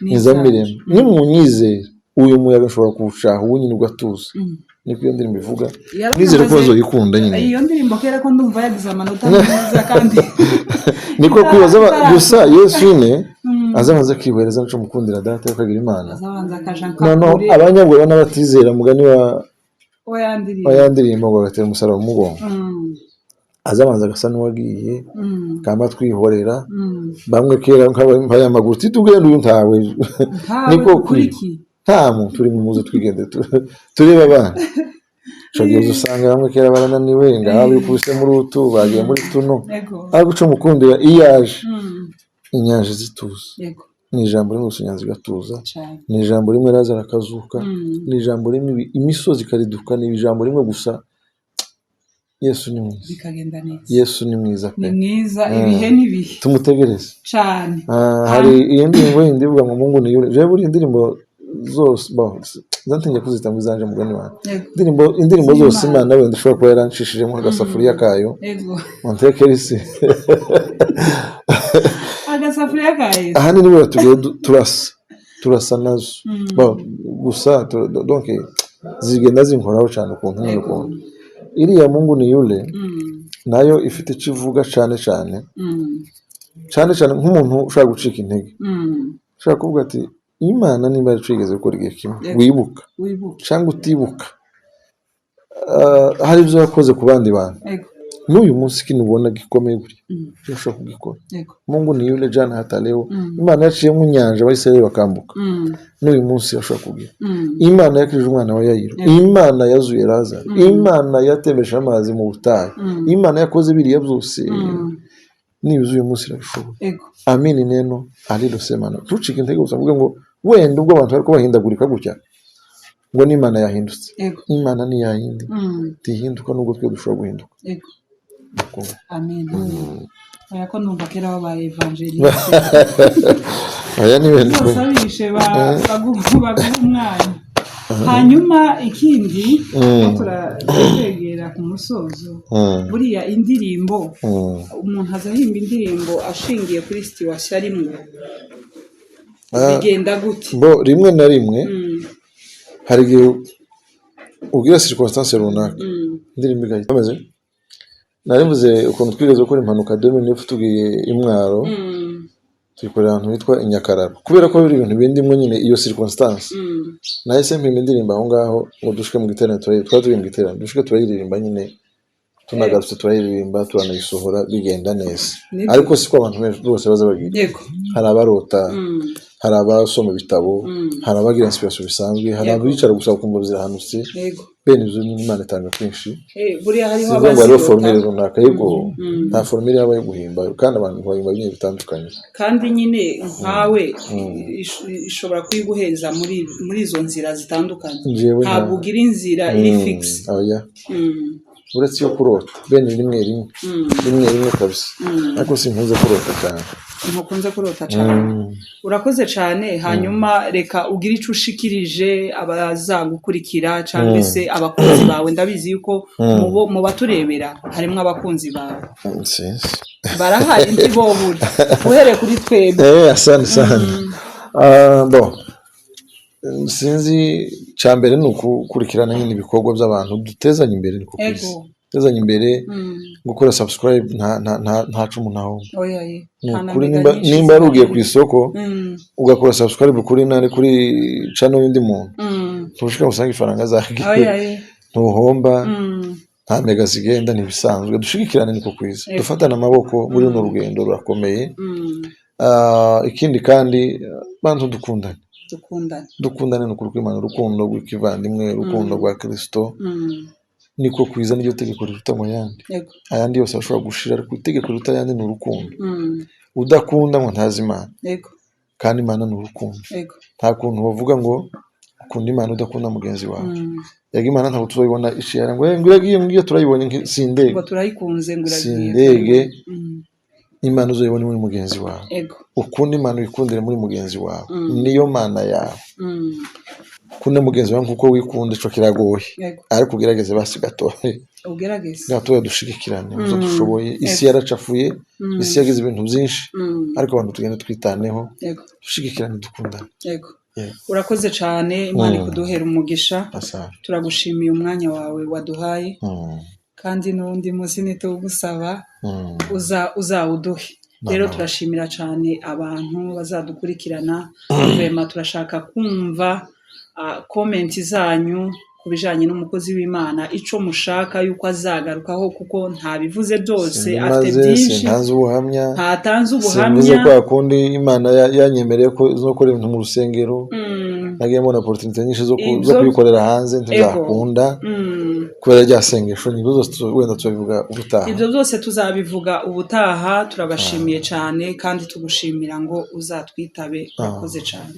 Speaker 1: nizamiremo ni munyizera uyu muyaga ashobora kuwushaha ubu nyine ugatuza niko iyo ndirimbo ivuga nizere ko bazoyikunda nyine
Speaker 2: iyo ndirimbo kera ko ndumva yagize amanota meza kandi
Speaker 1: niko kwibaza gusa Yesu nyine azabanza kwibereza nco mukundira data akagira Imana no abanyabwo n'abatizera mugani wa ndirimbo ngo gatera umusaraba umugongo azabanza agasa n'uwagiye kama twihorera bamwe kera nk'abaye amaguru titugenda uyu ntawe niko kwiki tamu turi mu muzo twigende tureba abana shogiye usanga bamwe kera barananiwe ngaho bikubise muri utu bagiye muri tuno ariko cyo mukundira iyaje inyanja zituza ni ijambo rimwe gusunyanza gatuza ni ijambo rimwe Lazaro akazuka ni ijambo rimwe imisozi kariduka ni ijambo rimwe gusa Yesu ni mwiza
Speaker 2: bikagenda neza
Speaker 1: Yesu ni mwiza
Speaker 2: pe ni mwiza ibihe nibihe
Speaker 1: tumutegereze
Speaker 2: cyane
Speaker 1: hari iyo ndirimbo yindi ivuga ngo Mungu ni yule je buri indirimbo zose zantinye kuzita mu zanje mugani wanjye indirimbo zose Imana wenda ishobora kuba yaranshishijemo agasafuriya kayo montekerisi
Speaker 2: agasafuriya kayo
Speaker 1: ahani niba tugiye turasa nazo gusa donc zigenda zinkoraho cyane ukuntu n'ukuntu iriya Mungu ni yule nayo ifite kivuga cyane nk'umuntu ushaka gucika intege ushaka kuvuga ati Imana niba yacigeze gukora igihe kimwe wibuka cyangwa utibuka hari ibyo yakoze ku bandi bantu n'uyu munsi kino ubona gikomeye gutya ushobora kugikora. Mungu ni yule jana hata leo. Imana yaciye mu nyanja Abisirayeli bakambuka, n'uyu munsi ashobora kugira. Imana yakirije umwana wa Yayiro, Imana yazuye Lazaro, Imana yatembeshe amazi mu butayu, Imana yakoze biriya byose nibiza uyu munsi irabishoboye. Amini neno alilosemana. Tucike intege gusa mvuge ngo wenda ubwo abantu bariko bahindagurika gutya ngo n'Imana yahindutse. Imana ni yayindi tihinduka nubwo twe dushobora guhinduka.
Speaker 2: Amen. Aya ko numva kera babaye evangeliste.
Speaker 1: Aya ni bene
Speaker 2: ko sabishe baguha umwana. Hanyuma ikindi turategera ku musozo buriya indirimbo umuntu azahimba indirimbo ashingiye kuri situation arimwe bigenda gute?
Speaker 1: Bo rimwe na rimwe hari igihe ugira circonstance runaka indirimbo igahita ameze. Narivuze ukuntu twigeze gukora impanuka 2009 tugiye Imwaro tuyikorera ahantu hitwa Inyakararo kubera ko biri ibintu bindimwe nyine iyo circonstance nahise mpimba indirimbo aho ngaho ngo dushike mu giterane twatuye mu giterane dushike turayiririmba nyine tunagarutse turayiririmba turanayisohora bigenda neza ariko siko abantu bose baza bagira. Hari abarota, hari abasoma ibitabo, hari abagira inspiration bisanzwe, hari abicara gusa ukumva zirahanutse. Bene izo Imana itanga kwinshi.
Speaker 2: Buriya hariho
Speaker 1: abazirota formule runaka yego nta formule yaba yo guhimba kandi abantu bahimba ibintu bitandukanye
Speaker 2: kandi nyine nkawe ishobora kwiguheza muri izo nzira zitandukanye. Ntabwo ugira inzira iri fix.
Speaker 1: Uretse yo kurota bene rimwe kabisa ariko sinkunze kurota cyane.
Speaker 2: Ntukunze kurota cyane. Urakoze cyane. Hanyuma reka ugira ico ushikirije abazagukurikira cyangwa se abakunzi bawe. Ndabizi yuko mu baturebera harimo abakunzi bawe. Barahari ndi boburi uhere kuri twebwe.
Speaker 1: Asante sana. Bon sinzi cyambere nukukurikirana nyine ibikorwa by'abantu dutezanye imbere niko kwisi. Tezanye imbere gukora subscribe nta cumu naho. Kuri nimba yarugiye ku isoko ugakora subscribe kuri nane kuri channel y'undi muntu tushika usanga ifaranga zagiye ntuhomba nta mega zigenda nibisanzwe. Dushigikirane niko kwisi dufatana amaboko muri no rugendo rurakomeye. Ikindi kandi bantu dukundane n'ukuri kw'Imana urukundo rw'ikivandimwe urukundo rwa Kristo niko kwiza n'iryo tegeko riruta mu yandi. Ayandi yose ashobora gushira ariko itegeko riruta yandi ni urukundo. Udakunda ngo ntazi Imana kandi Imana ni urukundo. Nta kuntu bavuga ngo ukunda Imana udakunda mugenzi wawe. Yaga Imana ntabwo tuzayibona ishira ngo ngiragiye ngiye turayibonye sindege
Speaker 2: ngo turayikunze ngiragiye
Speaker 1: sindege. Imana uzayibona muri mugenzi wawe. Ukunda Imana uyikundire muri mugenzi wawe niyo Mana yawe. Kunde mugenzi wawe nkuko wikunda ico kiragoye ariko ugerageze basi gatoye gatoye dushigikirane uzo dushoboye. Isi yaracafuye, isi yagize ibintu byinshi ariko abantu tugende twitaneho dushigikirane dukundane. Urakoze cyane. Imana ikuduhera umugisha. Turagushimiye umwanya wawe waduhaye kandi n'undi munsi nitugusaba uzawuduhe. Rero turashimira cyane abantu bazadukurikirana. Vraiment turashaka kumva comment zanyu kubijanye n'umukozi w'Imana ico mushaka yuko azagarukaho kuko ntabivuze byose afite byinshi ntatanze ubuhamya sinzi kwa kundi Imana yanyemereye ko uzokora ibintu mu rusengero nagiye mbona opportunity nyinshi zo kubikorera hanze ntizakunda kubera ryasengesho nizo wenda tubivuga ubutaha.
Speaker 2: Ibyo byose tuzabivuga ubutaha. Turabashimiye cyane kandi tugushimira ngo uzatwitabe. Urakoze cyane.